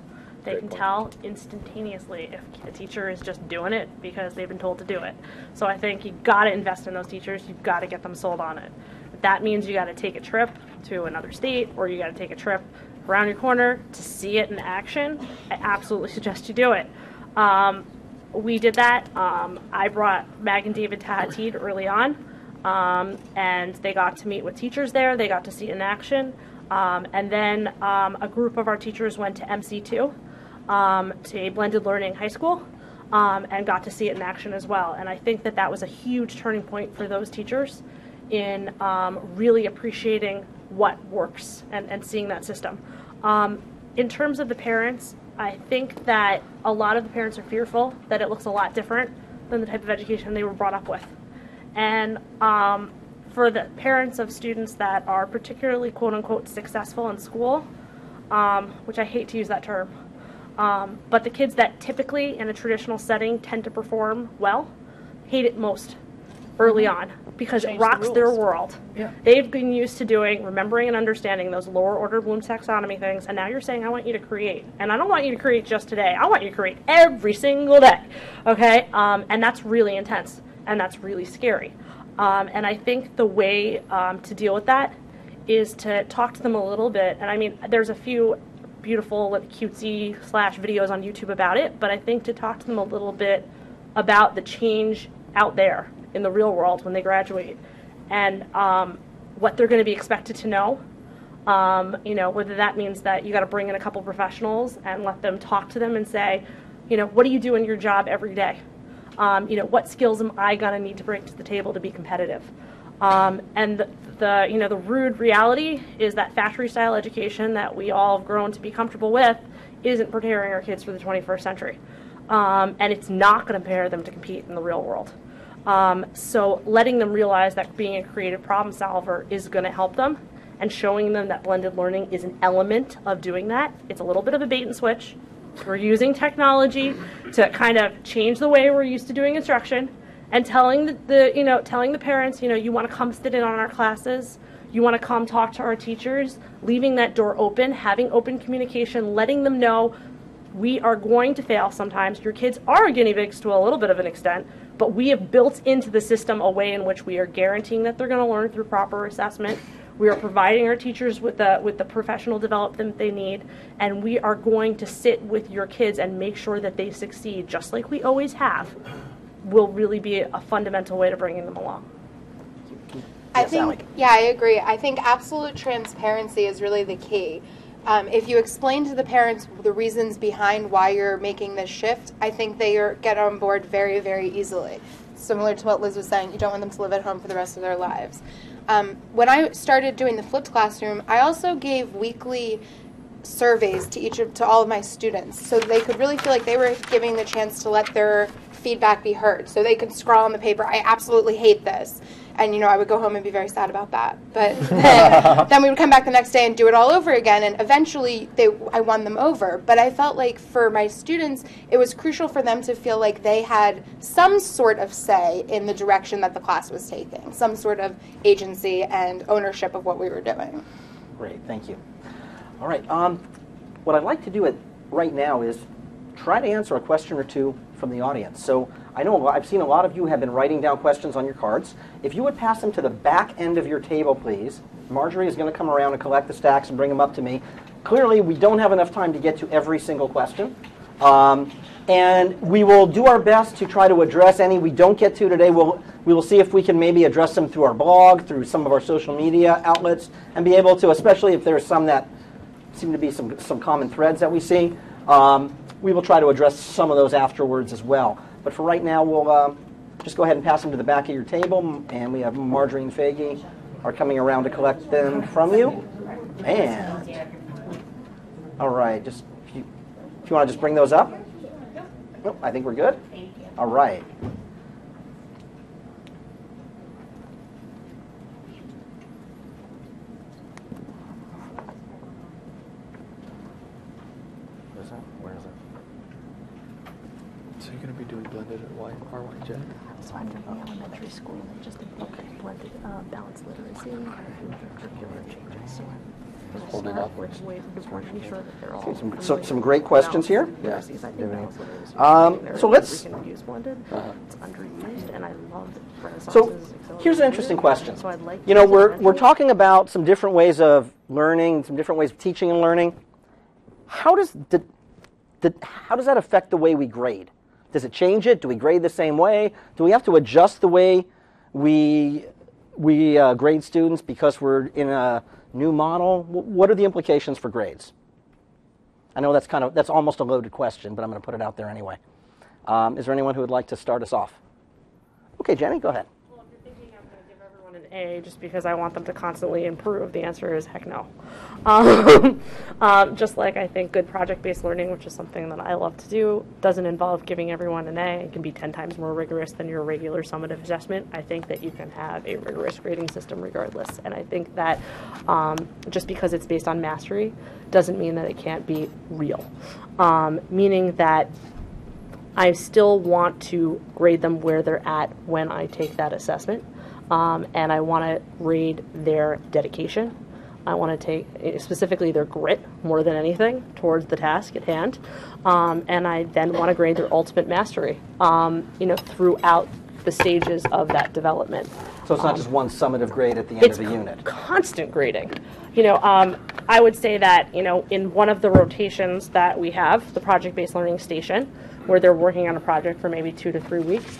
They can tell instantaneously if a teacher is just doing it because they've been told to do it. So I think you've got to invest in those teachers. You've got to get them sold on it. That means you got to take a trip to another state, or you got to take a trip around your corner to see it in action. I absolutely suggest you do it. We did that. I brought Mag and David to Hatid early on, and they got to meet with teachers there. They got to see it in action. And then a group of our teachers went to MC2, to a blended learning high school, and got to see it in action as well. And I think that was a huge turning point for those teachers in really appreciating what works and seeing that system. In terms of the parents, I think that a lot of the parents are fearful that it looks a lot different than the type of education they were brought up with. And for the parents of students that are particularly quote-unquote successful in school, which I hate to use that term, but the kids that typically in a traditional setting tend to perform well, hate it most early on, because it rocks their world. Yeah. They've been used to remembering and understanding those lower order Bloom's taxonomy things, and now you're saying, I want you to create. And I don't want you to create just today. I want you to create every single day. Okay? And that's really intense, and that's really scary. And I think the way to deal with that is to talk to them a little bit. And I mean, there's a few beautiful cutesy / videos on YouTube about it, but I think to talk to them a little bit about the change out there in the real world when they graduate, and what they're going to be expected to know. Whether that means that you got to bring in a couple professionals and let them talk to them and say, what do you do in your job every day? What skills am I going to need to bring to the table to be competitive? And the rude reality is that factory-style education that we all have grown to be comfortable with isn't preparing our kids for the 21st century. And it's not going to prepare them to compete in the real world. So letting them realize that being a creative problem solver is going to help them, and showing them that blended learning is an element of doing that. It's a little bit of a bait and switch. We're using technology to kind of change the way we're used to doing instruction, and telling the parents, you want to come sit in on our classes, you want to come talk to our teachers, leaving that door open, having open communication, letting them know we are going to fail sometimes. Your kids are guinea pigs to a little bit of an extent, but we have built into the system a way in which we are guaranteeing that they're going to learn through proper assessment. We are providing our teachers with the professional development they need, and we are going to sit with your kids and make sure that they succeed, just like we always have, will really be a fundamental way to bringing them along. I think, yeah, I agree. I think absolute transparency is really the key. If you explain to the parents the reasons behind why you're making this shift, I think they get on board very, very easily. Similar to what Liz was saying, you don't want them to live at home for the rest of their lives. When I started doing the flipped classroom, I also gave weekly surveys to all of my students, so they could really feel like they were giving the chance to let their feedback be heard. So they could scrawl on the paper, I absolutely hate this. And, I would go home and be very sad about that. But then we would come back the next day and do it all over again. And eventually, I won them over. But I felt like for my students, it was crucial for them to feel like they had some sort of say in the direction that the class was taking, some sort of agency and ownership of what we were doing. Great, thank you. All right, what I'd like to do right now is try to answer a question or two from the audience. So I know I've seen a lot of you have been writing down questions on your cards. If you would pass them to the back end of your table, please. Marjorie is going to come around and collect the stacks and bring them up to me. Clearly, we don't have enough time to get to every single question. And we will do our best to try to address any we don't get to today. We will see if we can maybe address them through our blog, through some of our social media outlets, and be able to, especially if there are some that seem to be some common threads that we see, we will try to address some of those afterwards as well. But for right now, we'll just go ahead and pass them to the back of your table, and we have Marjorie and Faggy are coming around to collect them from you. And all right, just if you want to just bring those up. Nope, I think we're good. All right. So you're going to be doing blended at RYJ? So I'm doing the elementary school and just blended balanced literacy and curricular changes. So I'm holding up. Making sure that they're all Some great questions here. Yeah. So let's. We can use blended. It's underused, and I love So here's an interesting question. So I'd like we're talking about some different ways of learning, some different ways of teaching and learning. How does that affect the way we grade? Does it change it? Do we grade the same way? Do we have to adjust the way we grade students because we're in a new model? What are the implications for grades? I know that's almost a loaded question, but I'm going to put it out there anyway. Is there anyone who would like to start us off? Okay, Jenny, go ahead. Well, if you're thinking I'm going to give everyone an A just because I want them to constantly improve, the answer is heck no. Just like I think good project-based learning, which is something that I love to do, doesn't involve giving everyone an A. It can be 10 times more rigorous than your regular summative assessment. I think that you can have a rigorous grading system regardless. And I think that just because it's based on mastery doesn't mean that it can't be real. Meaning that I still want to grade them where they're at when I take that assessment. And I want to grade their dedication. I want to take specifically their grit more than anything towards the task at hand. And I then want to grade their ultimate mastery, throughout the stages of that development. So it's not just one summative grade at the end of the unit. It's constant grading. I would say that, in one of the rotations that we have, the project-based learning station, where they're working on a project for maybe 2 to 3 weeks,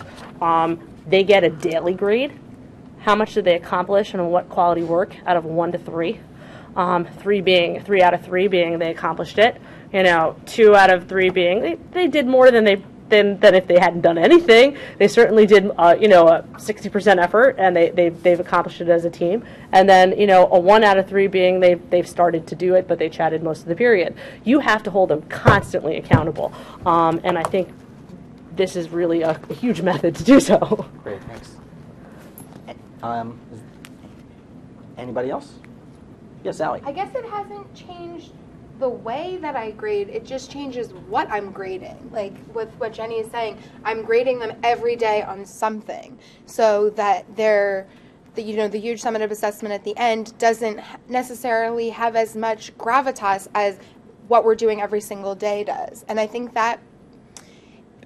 they get a daily grade. How much did they accomplish and what quality work out of 1 to 3? 3 out of 3 being they accomplished it. 2 out of 3 being they did more than they than if they hadn't done anything. They certainly did, a 60% effort, and they've accomplished it as a team. And then, a 1 out of 3 being they've started to do it, but they chatted most of the period. You have to hold them constantly accountable, and I think this is really a huge method to do so. Great, thanks. Anybody else? Yes, Allie. I guess it hasn't changed the way that I grade. It just changes what I'm grading. Like with what Jenny is saying, I'm grading them every day on something, so that the huge summative assessment at the end doesn't necessarily have as much gravitas as what we're doing every single day does. And I think that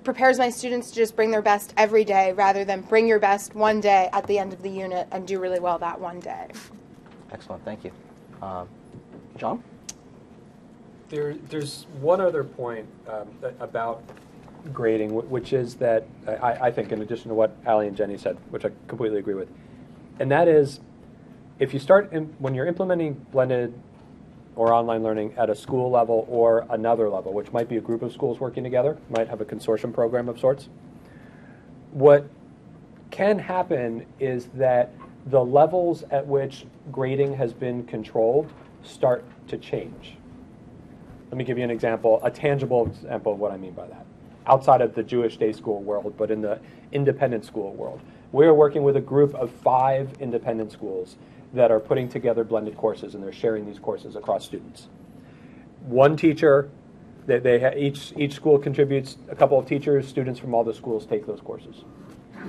prepares my students to just bring their best every day rather than bring your best one day at the end of the unit and do really well that one day. Excellent, thank you. John? There's one other point about grading, which is that I think, in addition to what Allie and Jenny said, which I completely agree with, and that is, if you when you're implementing blended or online learning at a school level or another level, which might be a group of schools working together, might have a consortium program of sorts, what can happen is that the levels at which grading has been controlled start to change. Let me give you an example, a tangible example of what I mean by that. Outside of the Jewish day school world, but in the independent school world. We're working with a group of 5 independent schools that are putting together blended courses, and they're sharing these courses across students. One teacher, each school contributes a couple of teachers, students from all the schools take those courses.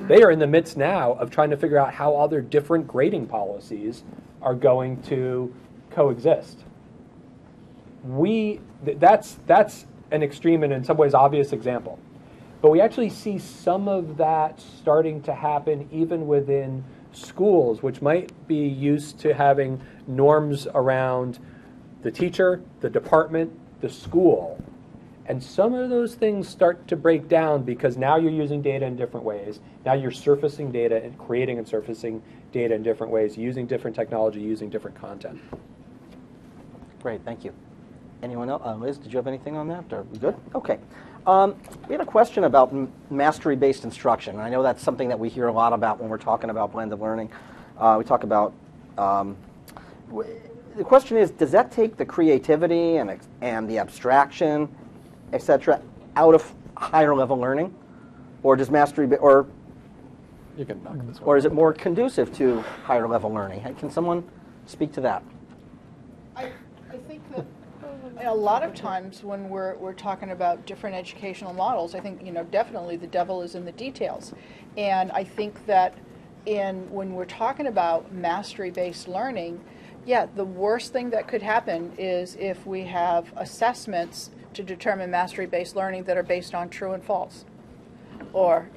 They are in the midst now of trying to figure out how other different grading policies are going to coexist. That's an extreme and in some ways obvious example. But we actually see some of that starting to happen even within schools, which might be used to having norms around the teacher, the department, the school. And some of those things start to break down because now you're using data in different ways. Now you're surfacing data and creating and surfacing data in different ways, using different technology, using different content. Great, thank you. Anyone else? Liz, did you have anything on that? Or good? Okay. We had a question about mastery-based instruction. And I know that's something that we hear a lot about when we're talking about blended learning. We talk about, the question is, does that take the creativity and the abstraction, etc., out of higher level learning? Or does mastery, or You can knock this one. or is it more conducive to higher level learning? Can someone speak to that? I think that a lot of times when we're talking about different educational models, I think definitely the devil is in the details, and I think that when we're talking about mastery-based learning, the worst thing that could happen is if we have assessments to determine mastery-based learning that are based on true and false, or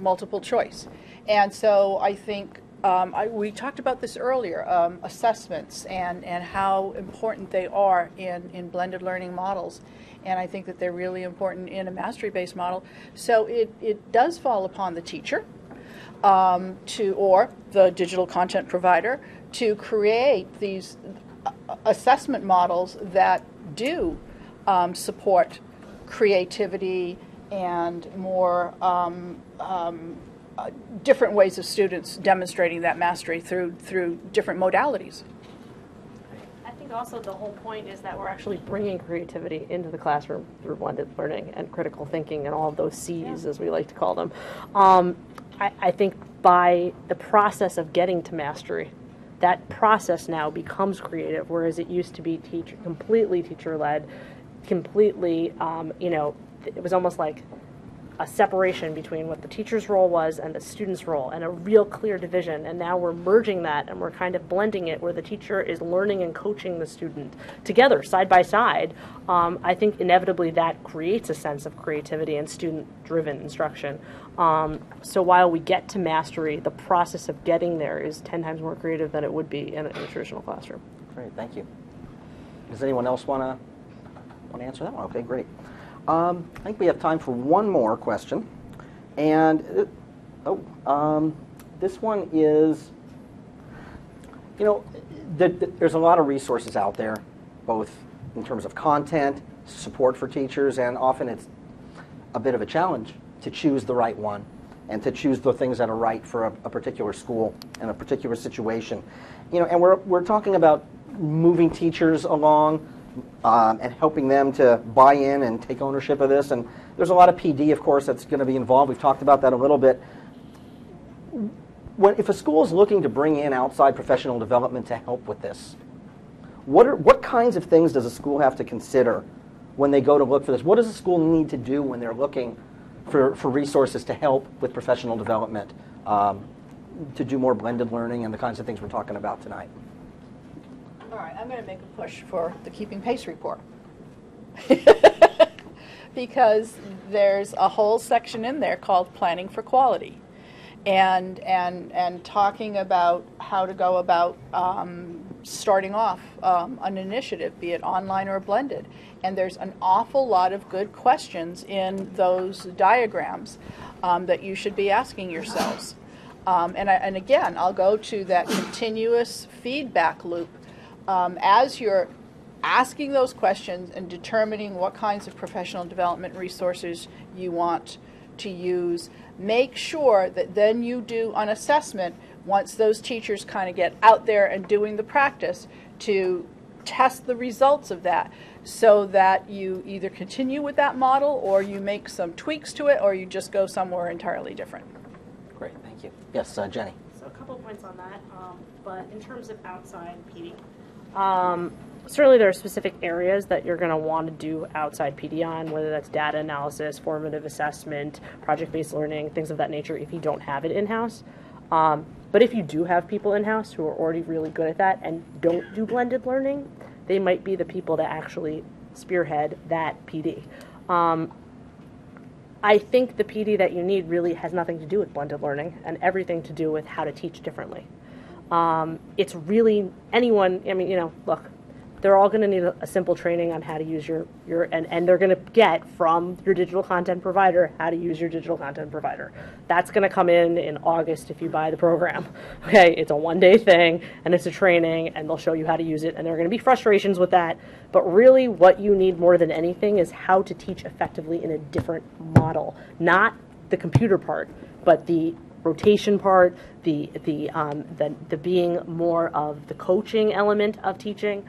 multiple choice, and so I think. We talked about this earlier, assessments and how important they are in blended learning models. And I think that they're really important in a mastery-based model. So it does fall upon the teacher or the digital content provider to create these assessment models that do support creativity and more different ways of students demonstrating that mastery through different modalities. I think also the whole point is that we're actually bringing creativity into the classroom through blended learning and critical thinking and all of those C's, as we like to call them. I think by the process of getting to mastery, that process now becomes creative, whereas it used to be completely teacher-led, completely, it was almost like a separation between what the teacher's role was and the student's role, and a real clear division. And now we're merging that, and we're kind of blending it where the teacher is learning and coaching the student together, side by side. I think inevitably that creates a sense of creativity and student-driven instruction. So while we get to mastery, the process of getting there is 10 times more creative than it would be in a traditional classroom. Great, thank you. Does anyone else want to answer that one? Okay, great. I think we have time for one more question, and this one is, there's a lot of resources out there, both in terms of content, support for teachers, and often it's a bit of a challenge to choose the right one and to choose the things that are right for a particular school and a particular situation. And we're talking about moving teachers along and helping them to buy in and take ownership of this. And there's a lot of PD, of course, that's going to be involved. We've talked about that a little bit. If a school is looking to bring in outside professional development to help with this, what kinds of things does a school have to consider when they go to look for this? What does a school need to do when they're looking for resources to help with professional development, to do more blended learning and the kinds of things we're talking about tonight? All right, I'm going to make a push for the Keeping Pace report. Because there's a whole section in there called Planning for Quality. And talking about how to go about starting off an initiative, be it online or blended. And there's an awful lot of good questions in those diagrams that you should be asking yourselves. And again, I'll go to that continuous feedback loop. As you're asking those questions and determining what kinds of professional development resources you want to use, make sure that then you do an assessment once those teachers kind of get out there and doing the practice to test the results of that, so that you either continue with that model or you make some tweaks to it or you just go somewhere entirely different. Great, thank you. Yes, Jenny. So a couple of points on that, but in terms of outside PD, certainly there are specific areas that you're going to want to do outside PD on, whether that's data analysis, formative assessment, project-based learning, things of that nature, if you don't have it in-house. But if you do have people in-house who are already really good at that and don't do blended learning, they might be the people to actually spearhead that PD. I think the PD that you need really has nothing to do with blended learning and everything to do with how to teach differently. It's really anyone, look, they're all going to need a simple training on how to use and they're going to get from your digital content provider how to use your digital content provider. That's going to come in August if you buy the program. Okay, it's a one-day thing and it's a training and they'll show you how to use it, and there are going to be frustrations with that, but really what you need more than anything is how to teach effectively in a different model, not the computer part, but the rotation part, the being more of the coaching element of teaching.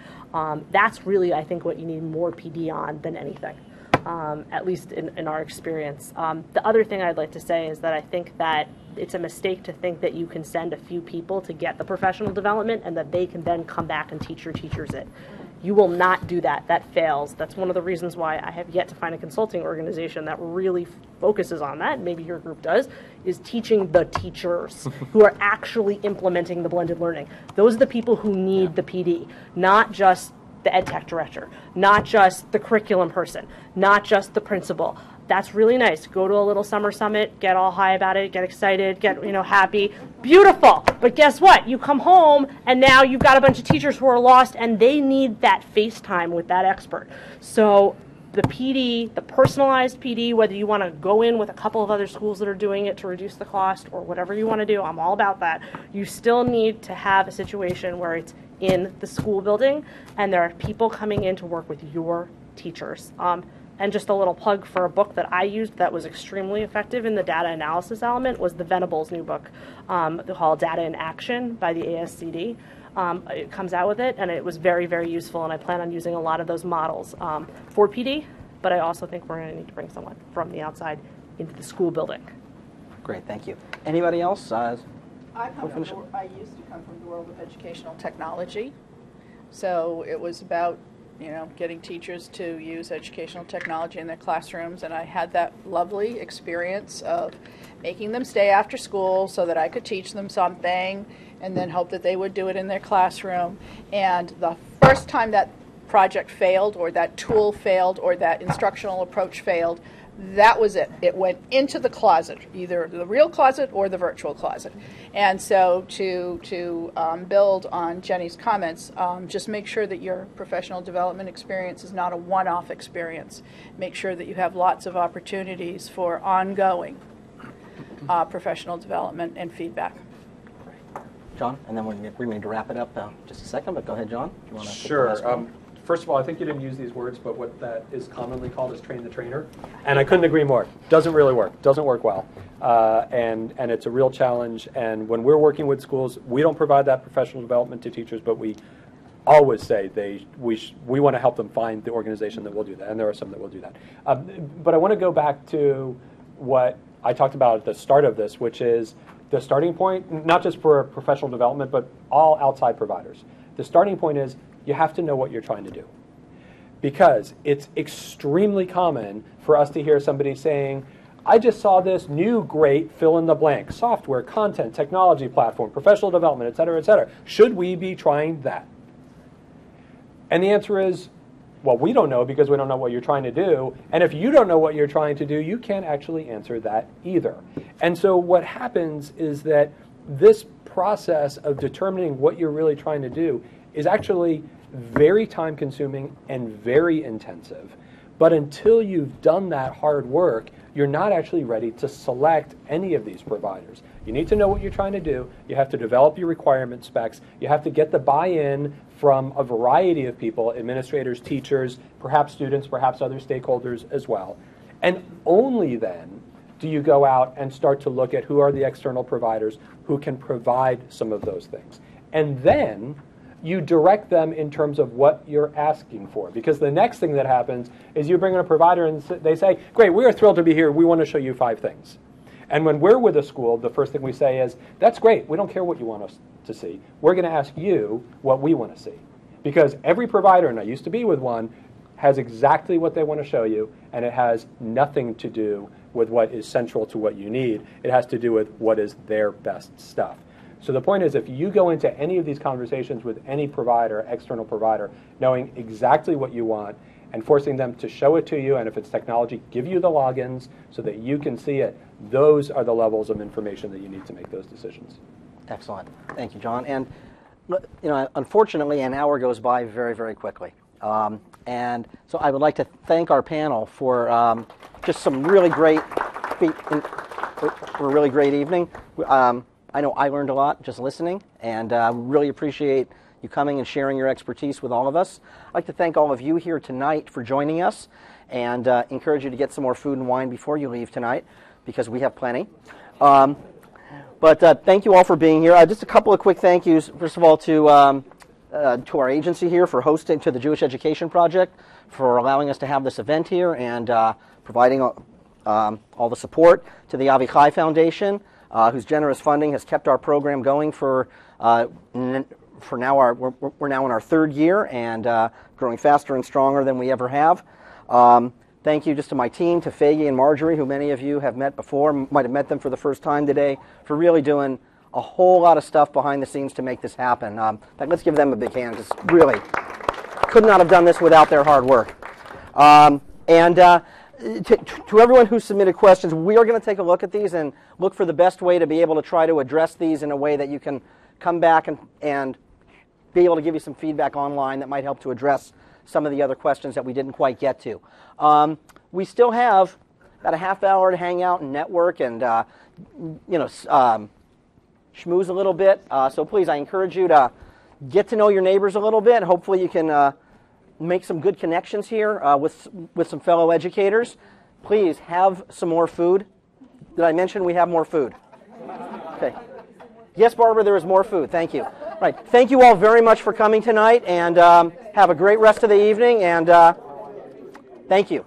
That's really, I think, what you need more PD on than anything, at least in our experience. The other thing I'd like to say is that I think that it's a mistake to think that you can send a few people to get the professional development and that they can then come back and teach your teachers it. You will not do that. That fails. That's one of the reasons why I have yet to find a consulting organization that really focuses on that, maybe your group does, is teaching the teachers who are actually implementing the blended learning. Those are the people who need the PD, not just the ed tech director, not just the curriculum person, not just the principal. That's really nice. Go to a little summer summit, get all high about it, get excited, get happy. Beautiful. But guess what? You come home and now you've got a bunch of teachers who are lost and they need that FaceTime with that expert. So the PD, the personalized PD, whether you want to go in with a couple of other schools that are doing it to reduce the cost or whatever you want to do, I'm all about that. You still need to have a situation where it's in the school building and there are people coming in to work with your teachers. And just a little plug for a book that I used that was extremely effective in the data analysis element was the Venables' new book called Data in Action by the ASCD. It comes out with it, and it was very, very useful, and I plan on using a lot of those models for PD, but I also think we're going to need to bring someone from the outside into the school building. Great, thank you. Anybody else? I used to come from the world of educational technology, so it was about getting teachers to use educational technology in their classrooms, and I had that lovely experience of making them stay after school so that I could teach them something and then hope that they would do it in their classroom. And the first time that project failed or that tool failed or that instructional approach failed, that was it. It went into the closet, either the real closet or the virtual closet. And so to build on Jenny's comments, just make sure that your professional development experience is not a one-off experience. Make sure that you have lots of opportunities for ongoing professional development and feedback. John, and then we need to wrap it up just a second, but go ahead, John. If you want to Sure. first of all, I think you didn't use these words, but what that is commonly called is train the trainer. And I couldn't agree more. Doesn't really work. Doesn't work well. And it's a real challenge. And when we're working with schools, we don't provide that professional development to teachers, but we always say we want to help them find the organization that will do that. And there are some that will do that. But I want to go back to what I talked about at the start of this, which is the starting point, not just for professional development, but all outside providers. The starting point is you have to know what you're trying to do. Because it's extremely common for us to hear somebody saying, I just saw this new great fill in the blank, software, content, technology platform, professional development, et cetera, et cetera. Should we be trying that? And the answer is, well, we don't know because we don't know what you're trying to do. And if you don't know what you're trying to do, you can't actually answer that either. And so what happens is that this process of determining what you're really trying to do is actually very time-consuming and very intensive. But until you've done that hard work, you're not actually ready to select any of these providers. You need to know what you're trying to do. You have to develop your requirement specs. You have to get the buy-in from a variety of people, administrators, teachers, perhaps students, perhaps other stakeholders as well. And only then do you go out and start to look at who are the external providers who can provide some of those things. And then you direct them in terms of what you're asking for. Because the next thing that happens is you bring in a provider and they say, great, we are thrilled to be here. We want to show you 5 things. And when we're with a school, the first thing we say is, that's great. We don't care what you want us to see. We're going to ask you what we want to see. Because every provider, and I used to be with one, has exactly what they want to show you, and it has nothing to do with what is central to what you need. It has to do with what is their best stuff. So the point is, if you go into any of these conversations with any provider, external provider, knowing exactly what you want and forcing them to show it to you, and if it's technology, give you the logins so that you can see it, those are the levels of information that you need to make those decisions. Excellent. Thank you, John. And unfortunately, an hour goes by very, very quickly. And so I would like to thank our panel for just some really great, for a really great evening. I know I learned a lot just listening, and really appreciate you coming and sharing your expertise with all of us. I'd like to thank all of you here tonight for joining us, and encourage you to get some more food and wine before you leave tonight, because we have plenty. But thank you all for being here. Just a couple of quick thank yous. First of all, to our agency here for hosting, to the Jewish Education Project for allowing us to have this event here and providing all the support, to the Avichai Foundation, whose generous funding has kept our program going for now. We're now in our 3rd year and growing faster and stronger than we ever have. Thank you just to my team, to Faggy and Marjorie, who many of you have met before, might have met them for the first time today, for really doing a whole lot of stuff behind the scenes to make this happen. In fact, let's give them a big hand, because really could not have done this without their hard work. To everyone who submitted questions, we are going to take a look at these and look for the best way to be able to try to address these in a way that you can come back and be able to give you some feedback online that might help to address some of the other questions that we didn't quite get to. We still have about a half hour to hang out and network and schmooze a little bit. So please, I encourage you to get to know your neighbors a little bit. Hopefully you can make some good connections here with some fellow educators. Please have some more food. Did I mention we have more food? Okay. Yes, Barbara, there is more food. Thank you. Right. Thank you all very much for coming tonight, and have a great rest of the evening, and thank you.